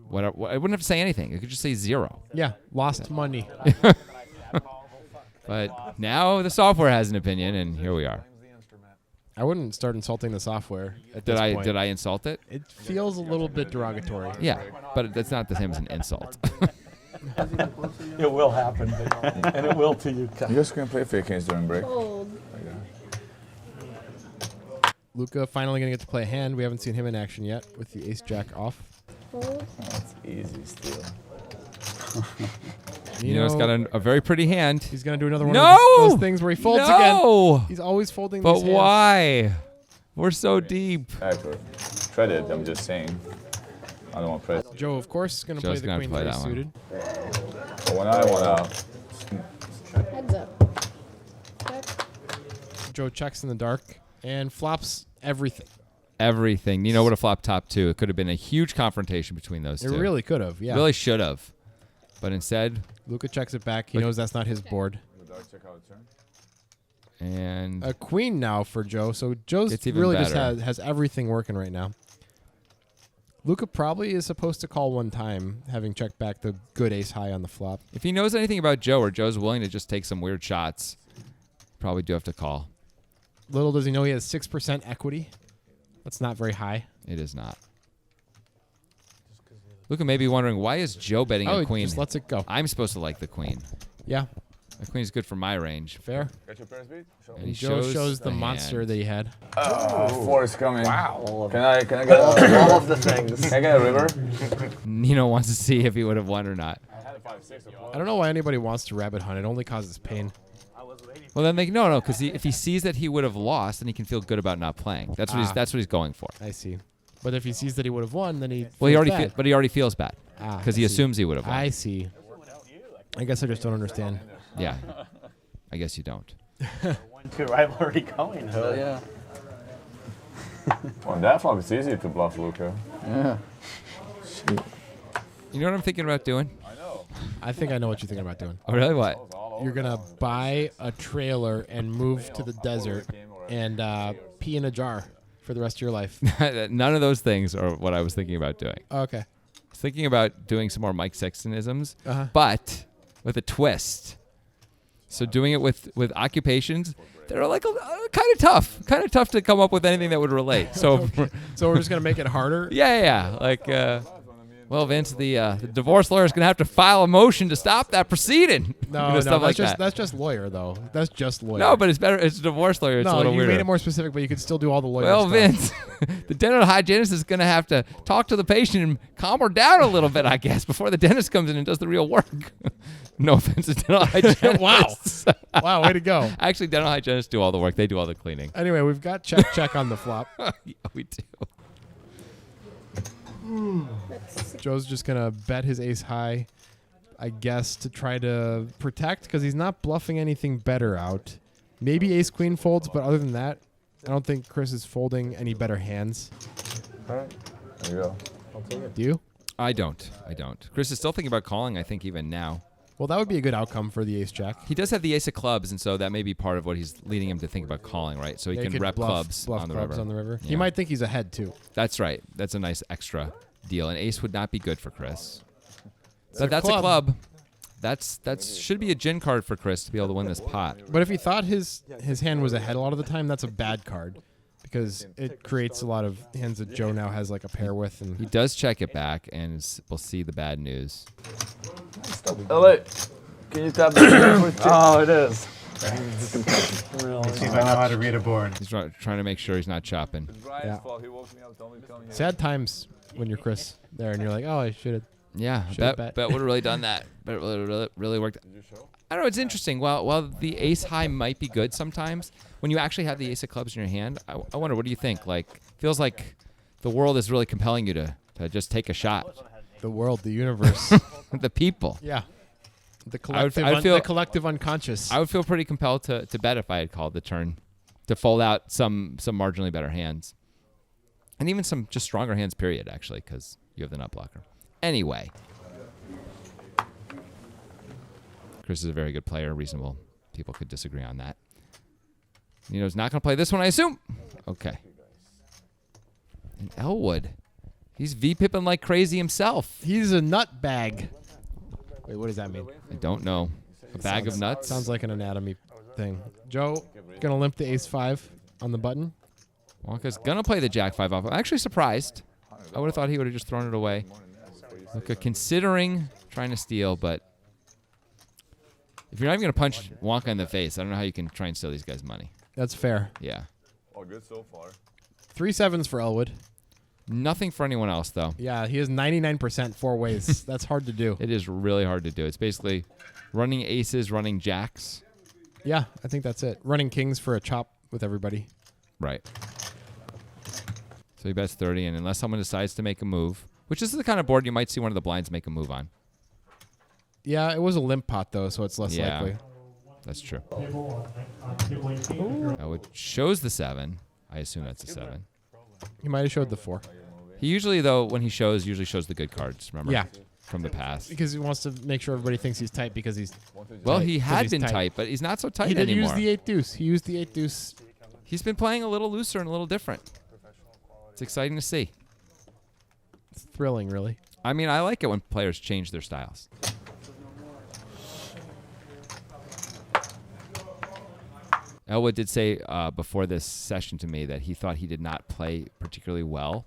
whatever. I wouldn't have to say anything. It could just say 0. Yeah, lost money. But now the software has an opinion, and here we are. I wouldn't start insulting the software at this point. Did I insult it? It feels a little bit derogatory. Yeah, but that's not the same as an insult. It will happen, and it will to you. You guys can play fake hands during break. Fold. Luca finally going to get to play a hand. We haven't seen him in action yet with the ace-jack off. Fold. That's easy still. Nino's got a very pretty hand. He's going to do another one No! of those things where he folds No! again. He's always folding But these hands. why? We're so deep. Actually, credit, I'm just saying. I don't want to press. Joe, of course, is going to play Joe's the gonna queen play three that one. suited. One out, one out. Heads up. Check. Joe checks in the dark and flops everything. Everything. Nino would have flopped top two. It could have been a huge confrontation between those It two. really could have, yeah. Really should have. But instead, Luca checks it back. He knows that's not his board. and A queen now for Joe. So Joe's It's even really just better. has everything working right now. Luca probably is supposed to call one time, having checked back the good ace high on the flop. if he knows anything about Joe or Joe's willing to just take some weird shots, probably do have to call. Little does he know he has 6% equity. That's not very high. It is not. Luca may be wondering, why is Joe betting Oh, a he queen? just lets it go. I'm supposed to like the queen. Yeah, The queen's good for my range. fair. Got your parents beat? And he Joe shows the hand. monster that he had. Four is coming. Wow. Can I get a, All of the things. can I get a river? Nino wants to see if he would have won or not. I don't know why anybody wants to rabbit hunt. It only causes pain. Well, then no, because if he sees that he would have lost, then he can feel good about not playing. That's what that's what he's going for. I see. But if he sees that he would have won, then he Well, he feels already bad. but he already feels bad Ah, because I he see. assumes he would have won. I see. I guess I just don't understand. Yeah, I guess you don't. 1-2 rivalry going. Huh? Yeah. On that flop, it's easy to bluff Luca. Yeah. You know what I'm thinking about doing? I think I know what you're thinking about doing. Oh, really? What? You're gonna buy a trailer and move to the desert and pee in a jar for the rest of your life. None of those things are what I was thinking about doing. Okay. I was thinking about doing some more Mike Sextonisms, Uh-huh. but with a twist. So doing it with occupations that are like kind of tough to come up with anything that would relate. So So we're just gonna make it harder. yeah. Like, well, Vince, the divorce lawyer is gonna have to file a motion to stop that proceeding. No, You know, no, stuff like that. that's just lawyer though. That's just lawyer. No, but it's better. It's a divorce lawyer. It's a no, little you weirder. made it more specific, but you could still do all the lawyer Well, stuff. Vince, the dental hygienist is going to have to talk to the patient and calm her down a little bit, I guess, before the dentist comes in and does the real work. No offense to dental hygienists. Wow. Wow, way to go. Actually, dental hygienists do all the work. They do all the cleaning. Anyway, we've got check on the flop. Yeah, we do. That's Joe's just gonna bet his ace high, I guess, to try to protect because he's not bluffing anything better out. Maybe ace queen folds, but other than that, I don't think Chris is folding any better hands. All right, there you go. Do you? I don't. Chris is still thinking about calling, I think, even now. Well, that would be a good outcome for the ace jack. He does have the ace of clubs, and so that may be part of what he's leading him to think about calling, right? So he Yeah, can could rep bluff clubs on the river. He Yeah. might think he's ahead too. That's right. That's a nice extra deal. An ace would not be good for Chris. a But that's club. a club. That should be a gin card for Chris to be able to win this pot. But if he thought his hand was ahead a lot of the time, that's a bad card because it creates a lot of hands that Joe now has like a pair with. He And does check it back, and we'll see the bad news. LA, can you tap the Oh, it is. See if I know how to read a board. He's trying to make sure he's not chopping. Yeah. He woke me up, told me to come here. sad times when you're Chris there and you're like, oh, I should have. Yeah, Should've bet bet. would have really done that. But it really worked. I don't know. It's interesting. While the ace high might be good sometimes, when you actually have the ace of clubs in your hand, I wonder, what do you think? Like, feels like the world is really compelling you to just take a shot. The world, the universe. The people. Yeah. The I would collective, feel- the collective unconscious. I would feel pretty compelled to bet if I had called the turn, to fold out some marginally better hands, and even some just stronger hands. Period. Actually, because you have the nut blocker. Anyway, Chris is a very good player. Reasonable people could disagree on that. Nino's not going to play this one, I assume. Okay. And Elwood, he's V-pipping like crazy himself. He's a nut bag. Wait, what does that mean? I don't know. A bag of nuts. Sounds like an anatomy thing. Joe, gonna limp the ace five on the button. Wonka's gonna play the jack five off. I'm actually surprised. I would have thought he would have just thrown it away. Look, considering trying to steal, but if you're not even going to punch Wonka in the face, I don't know how you can try and steal these guys' money. That's fair. Yeah. All good so far. 3 sevens for Elwood. Nothing for anyone else, though. Yeah, he has 99% 4 ways. That's hard to do. It is really hard to do. It's basically running aces, running jacks. Yeah, I think that's it. Running kings for a chop with everybody. Right. So he bets 30, and unless someone decides to make a move, which is the kind of board you might see one of the blinds make a move on. Yeah, it was a limp pot, though, so it's less Yeah. likely. That's true. Now it shows the 7. I assume that's a 7. He might have showed the 4. He usually, though, when he shows, usually shows the good cards, remember? Yeah. From the past. Because he wants to make sure everybody thinks he's tight because he's Well, tight, he 'cause had he's been tight, but he's not so tight He did anymore. use the 8 deuce. He used the 8 deuce. He's been playing a little looser and a little different. It's exciting to see. It's thrilling, really. I mean, I like it when players change their styles. Elwood did say before this session to me that he thought he did not play particularly well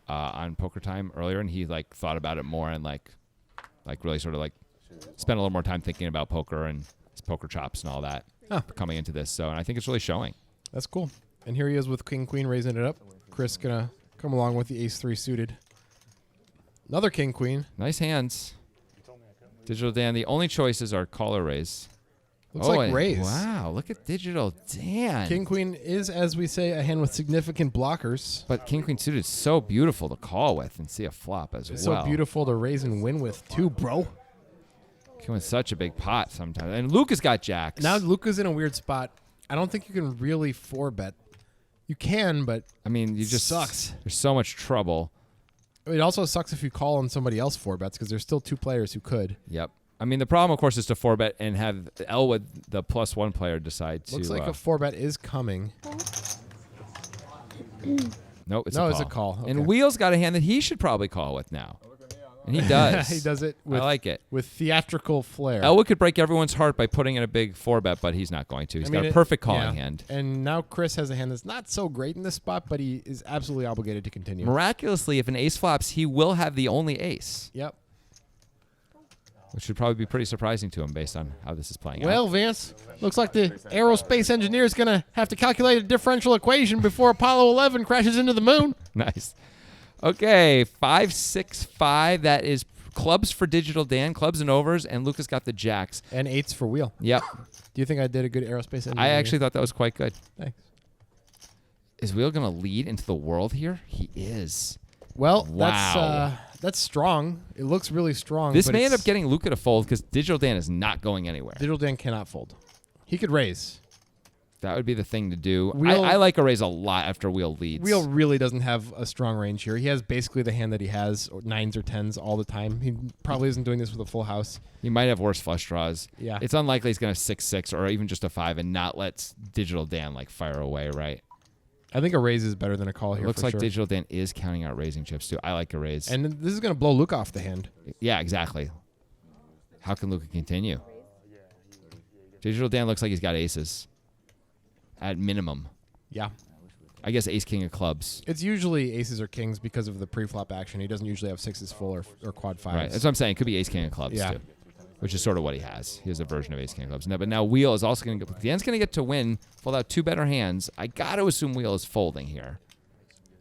on Poker Time earlier, and he like thought about it more and like really sort of like spent a little more time thinking about poker and his poker chops and all that coming into this. So, and I think it's really showing. That's cool. And here he is with king queen raising it up. Chris gonna come along with the ace 3 suited. Another king queen. Nice hands. Digital Dan. The only choices are call or raise. Looks like and- raise. Wow, look at Digital Dan. King queen is, as we say, a hand with significant blockers. But King Queen suited is so beautiful to call with and see a flop as It's well. so beautiful to raise and win with too, bro. King with such a big pot sometimes. And Luke has got jacks. Now Luca's in a weird spot. I don't think you can really 4-bet. You can, but I mean, you just sucks. There's so much trouble. It also sucks if you call on somebody else 4-bets because there's still 2 players who could. Yep. I mean, the problem, of course, is to 4-bet and have Elwood, the +1 player, decide to. Looks like a 4-bet is coming. Nope, it's No, a call. it's a call. Okay. And Wheel's got a hand that he should probably call with now. And he does. He does it with, I like it. with theatrical flair. Elwood could break everyone's heart by putting in a big 4-bet, but he's not going to. He's got a perfect calling hand. And now Chris has a hand that's not so great in this spot, but he is absolutely obligated to continue. Miraculously, if an ace flops, he will have the only ace. Yep. Which should probably be pretty surprising to him based on how this is playing out. Well, Vance, looks like the aerospace engineer is going to have to calculate a differential equation before Apollo 11 crashes into the moon. Nice. Okay, 5-6-5. That is clubs for Digital Dan, clubs and overs, and Lucas got the jacks. And 8s for wheel. Yep. Do you think I did a good aerospace engineer? I actually thought that was quite good. Thanks. Is Wheel going to lead into the world here? He is. Well, Wow. that's strong. It looks really strong. This but may end it's- up getting Luca to fold because Digital Dan is not going anywhere. Digital Dan cannot fold. He could raise. That would be the thing to do. Wheel- I like a raise a lot after Wheel leads. Wheel really doesn't have a strong range here. He has basically the hand that he has, or 9s or 10s all the time. He probably isn't doing this with a full house. He might have worse flush draws. Yeah. It's unlikely he's going to 6-6 or even just a 5 and not let Digital Dan like fire away, right? I think a raise is better than a call It here. looks for like sure. Digital Dan is counting out raising chips too. I like a raise. And this is going to blow Luke off the hand. Yeah, exactly. How can Luca continue? Digital Dan looks like he's got aces. At minimum. Yeah. I guess ace king of clubs. It's usually aces or kings because of the pre-flop action. He doesn't usually have 6s full or quad 5s. Right. That's what I'm saying. It could be ace king of clubs Yeah. too. Which is sort of what he has. He has a version of ace king of clubs. Now, but now Wheel is also going to get. Dan's going to get to win, fold out 2 better hands. I got to assume Wheel is folding here.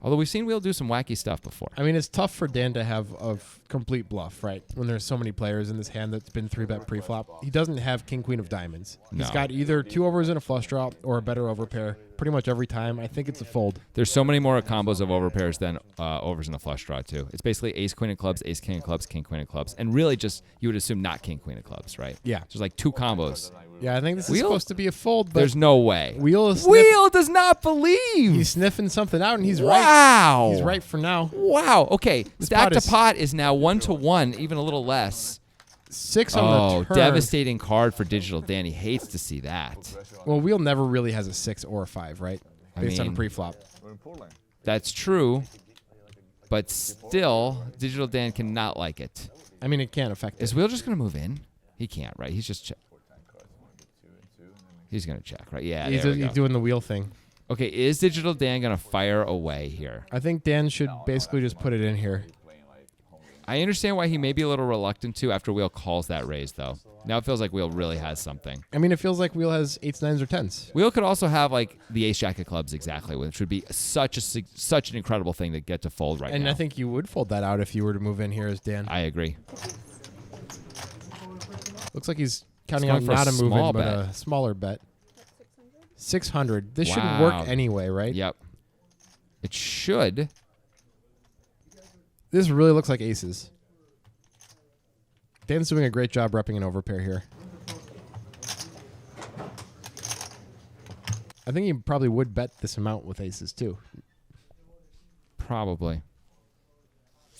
Although we've seen Wheel do some wacky stuff before. I mean, it's tough for Dan to have a complete bluff, right? When there's so many players in this hand that's been 3-bet pre-flop. He doesn't have king, queen of diamonds. He's No. got either 2 overs and a flush draw or a better overpair pretty much every time. I think it's a fold. There's so many more combos of overpairs than overs and a flush draw too. It's basically ace queen of clubs, ace king of clubs, king queen of clubs, and really just you would assume not king queen of clubs, right? Yeah. There's like 2 combos. Yeah, I think this is Wheel? supposed to be a fold, but There's no way. Wheel is Wheel does not believe. he's sniffing something out, and he's right. Wow. He's right for now. Wow. Okay. This Stack pot to is- pot is now 1-1, even a little less. 6 on Oh, the turn. devastating card for Digital Dan. He hates to see that. Well, Wheel never really has a 6 or a 5, right? I Based on mean- pre-flop. We're in Portland. That's true, but still, Digital Dan cannot like it. I mean, it can't affect Is it. Wheel just going to move in? He can't, right? He's just he's going to check, right? Yeah, He's, there we he's go. doing the wheel thing. Okay, is Digital Dan going to fire away here? I think Dan should basically just put it in here. I understand why he may be a little reluctant to after Wheel calls that raise, though. Now it feels like Wheel really has something. I mean, it feels like Wheel has 8s, 9s, or 10s. Wheel could also have like the ace jack of clubs exactly, which would be such an incredible thing to get to fold right now. And I think you would fold that out if you were to move in here as Dan. I agree. Looks like he's counting going out for a not a move small in, but bet. a smaller bet. 600. This should Wow. work anyway, right? Yep. It should. This really looks like aces. Dan's doing a great job repping an overpair here. I think he probably would bet this amount with aces too. Probably.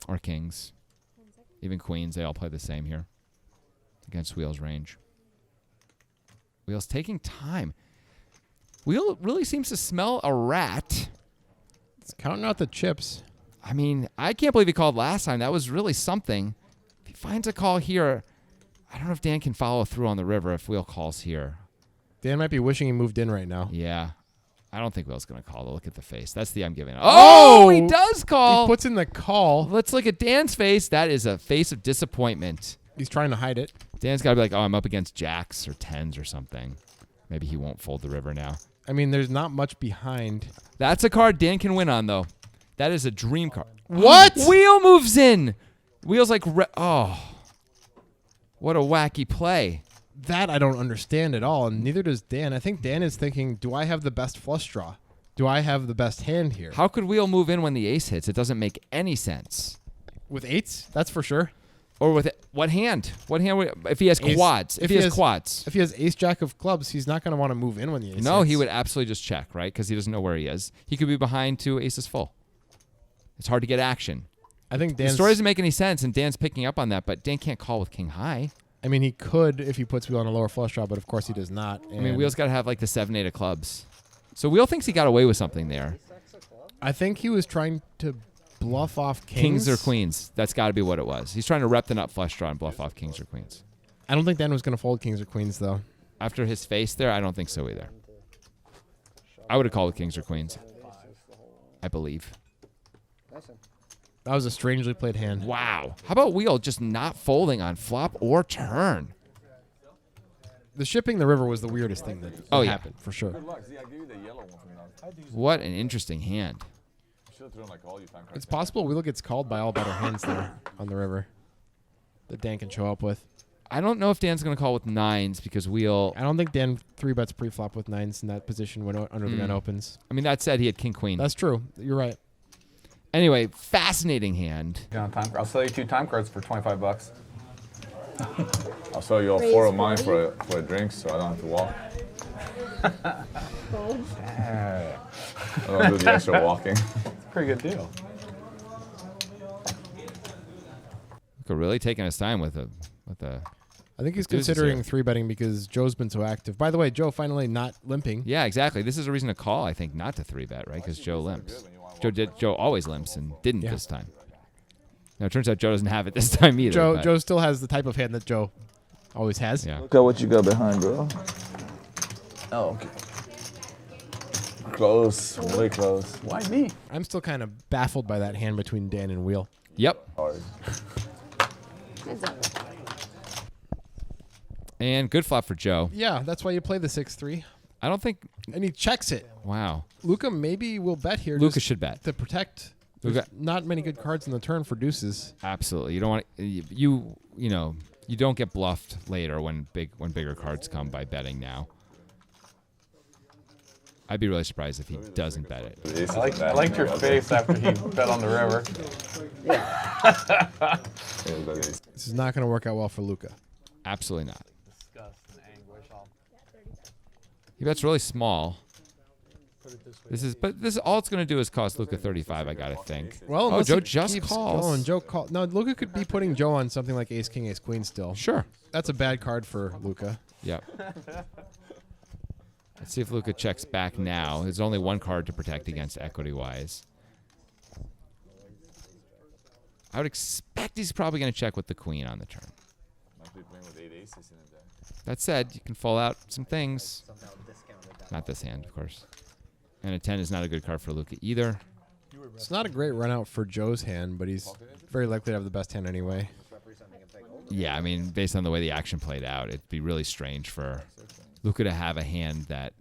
Or kings. Even queens, they all play the same here. Against Wheel's range. Wheel's taking time. Wheel really seems to smell a rat. It's counting out the chips. I mean, I can't believe he called last time. That was really something. If he finds a call here, I don't know if Dan can follow through on the river if Wheel calls here. Dan might be wishing he moved in right now. Yeah. I don't think Wheel's going to call, though. Look at the face. That's the I'm giving it. Oh, he does call. He puts in the call. Let's look at Dan's face. That is a face of disappointment. He's trying to hide it. Dan's got to be like, oh, I'm up against jacks or tens or something. Maybe he won't fold the river now. I mean, there's not much behind. That's a card Dan can win on, though. That is a dream card. What? Wheel moves in. Wheel's like, oh, what a wacky play. That I don't understand at all, and neither does Dan. I think Dan is thinking, do I have the best flush draw? Do I have the best hand here? How could Wheel move in when the ace hits? It doesn't make any sense. With 8s? That's for sure. Or with what hand? What hand? If he has Ace. quads. If he has quads. If he has ace jack of clubs, he's not going to want to move in when the ace No, hits. he would absolutely just check, right? Because he doesn't know where he is. He could be behind 2 aces full. It's hard to get action. I think The Dan's... story doesn't make any sense, and Dan's picking up on that, but Dan can't call with king high. I mean, he could if he puts Wheel on a lower flush draw, but of course he does not. I mean, Wheel's got to have like the 7-8 of clubs. So Wheel thinks he got away with something there. I think he was trying to bluff off Kings or queens. That's got to be what it was. He's trying to rep the nut flush draw and bluff off kings or queens. I don't think Dan was going to fold kings or queens, though. After his face there, I don't think so either. I would have called with kings or queens. I believe. That was a strangely played hand. Wow. How about Wheel just not folding on flop or turn? The shipping the river was the weirdest thing that happened, for sure. Good luck. See, I give you the yellow one for now. What an interesting hand. Should have thrown like all you time cards. It's possible Wheel gets called by all better hands there on the river that Dan can show up with. I don't know if Dan's going to call with 9s because Wheel... I don't think Dan 3-bets pre-flop with 9s in that position when under the gun opens. I mean, that said, he had king queen. That's true. You're right. Anyway, fascinating hand. I'll sell you 2 time cards for $25. I'll sell you all 4 of mine for a drink, so I don't have to walk. Fold. I don't do the extra walking. It's a pretty good deal. Luka really taking his time with a. I think he's Deuces considering here. 3-betting because Joe's been so active. By the way, Joe finally not limping. Yeah, exactly. This is a reason to call, I think, not to 3-bet, right? Because Joe limps. Joe always limps and didn't this time. Now, it turns out Joe doesn't have it this time either. but- Joe still has the type of hand that Joe always has. Yeah. Look at what you got behind, bro. Oh, okay. Close, really close. Why me? I'm still kind of baffled by that hand between Dan and Wheel. Yep. Hard. Heads up. And good flop for Joe. Yeah, that's why you play the 6-3. I don't think. And he checks it. Wow. Luka maybe will bet here. Luka just should bet. to protect. There's Luka- not many good cards in the turn for deuces. Absolutely. You don't want you don't get bluffed later when bigger cards come by betting now. I'd be really surprised if he doesn't bet it. I liked your face after he bet on the river. This is not going to work out well for Luka. Absolutely not. Disgust and anguish. He bets really small. This all it's going to do is cost Luka 35. I gotta think. Well, oh, unless Joe he just keeps calls. going. Joe call. No, Luka could be putting Joe on something like Ace King, Ace Queen still. Sure. That's a bad card for Luka. Yep. Let's see if Luka checks back now. There's only one card to protect against equity-wise. I would expect he's probably going to check with the queen on the turn. That said, you can fall out some things. Not this hand, of course. And a 10 is not a good card for Luka either. It's not a great run out for Joe's hand, but he's Very likely to have the best hand anyway. Yeah, I mean, based on the way the action played out, it'd be really strange for Luca to have a hand that,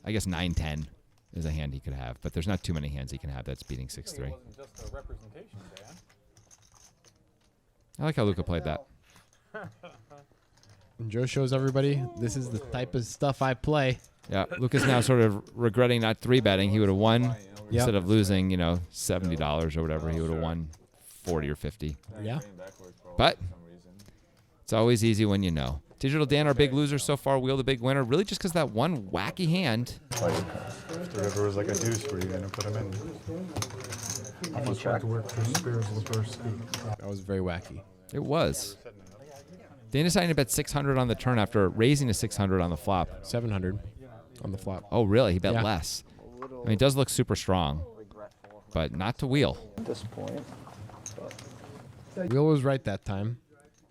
I guess 9-10 is a hand he could have, but there's not too many hands he can have that's beating 6-3. Just a representation, Dan. I like how Luca played that. And Joe shows everybody this is the type of stuff I play. Yeah, Luca's now sort of regretting not 3-betting. He would have won instead of losing, $70 or whatever. He would have won 40 or 50. Yeah. But it's always easy when you know. Digital Dan, our big loser so far, Wheel the big winner. Really just because that one wacky hand. If the river was like a deuce, were you going to put him in? Almost tried to work for Spears Lebersky. That was very wacky. It was. Dan decided to bet 600 on the turn after raising to 600 on the flop. 700 on the flop. Oh, really? He bet Yeah. less. I mean, it does look super strong, but not to Wheel. At this point. Wheel was right that time.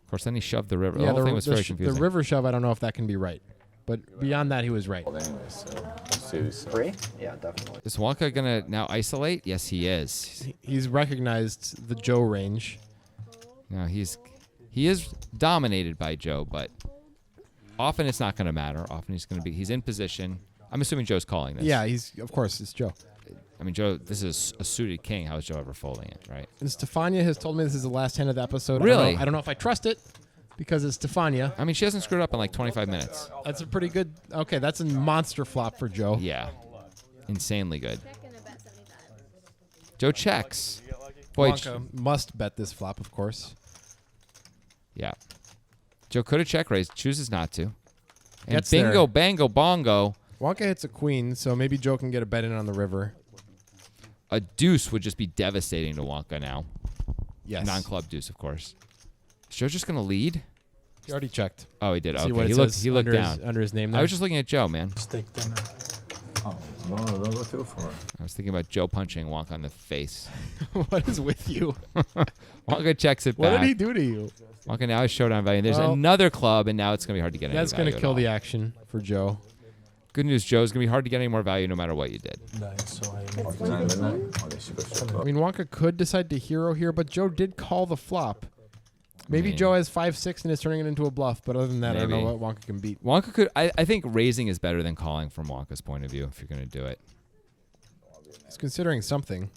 Of course, then he shoved the river. Yeah, the whole thing was very the confusing. river shove, I don't know if that can be right. But beyond that, he was right. Anyway, so let's see these. 3? Yeah, definitely. Is Wonka going to now isolate? Yes, he is. He's recognized the Joe range. No, he is dominated by Joe, but often it's not going to matter. Often he's in position. I'm assuming Joe's calling this. Yeah, of course, it's Joe. I mean, Joe, this is a suited king. How is Joe ever folding it, right? And Stefania has told me this is the last hand of the episode. Really? I don't know if I trust it because it's Stefania. I mean, she hasn't screwed up in like 25 minutes. That's a pretty good. Okay, that's a monster flop for Joe. Yeah. Insanely good. Joe checks. Boy, Wonka must bet this flop, of course. yeah. Joe could have check raised, chooses not to. And Gets bingo, there. bango, bongo. Wonka hits a queen, so maybe Joe can get a bet in on the river. A deuce would just be devastating to Wonka now. Yes. Non-club deuce, of course. Is Joe just going to lead? He already checked. Oh, he did. See Okay, what it he says looked under down. under his name there? I was just looking at Joe, man. Steak dinner. Oh, no, don't go too far. I was thinking about Joe punching Wonka in the face. What is with you? Wonka checks it What back. did he do to you? Wonka now is showdown value. There's Well, another club, and now it's going to be hard to get any That's value going to at kill all. the action for Joe. Good news, Joe, is going to be hard to get any more value no matter what you did. Nice, so I Oh, 9 midnight? Oh, they should go straight I up. mean, Wonka could decide to hero here, but Joe did call the flop. Maybe mean- Joe has 5-6 and is turning it into a bluff, but other than that, I don't Maybe. know what Wonka can beat. Wonka could. I think raising is better than calling from Wonka's point of view if you're going to do it. He's considering something.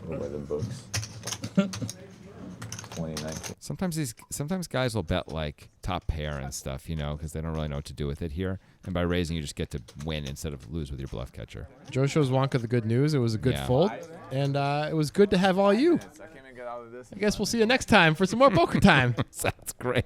Go by the books. 2019. Sometimes guys will bet like top pair and stuff, because they don't really know what to do with it here. And by raising, you just get to win instead of lose with your bluff catcher. Joe shows Wonka the good news. It was a good Yeah. fold, and it was good to have all you. I can't even get out of this. I guess we'll see you next time for some more poker time. Sounds great.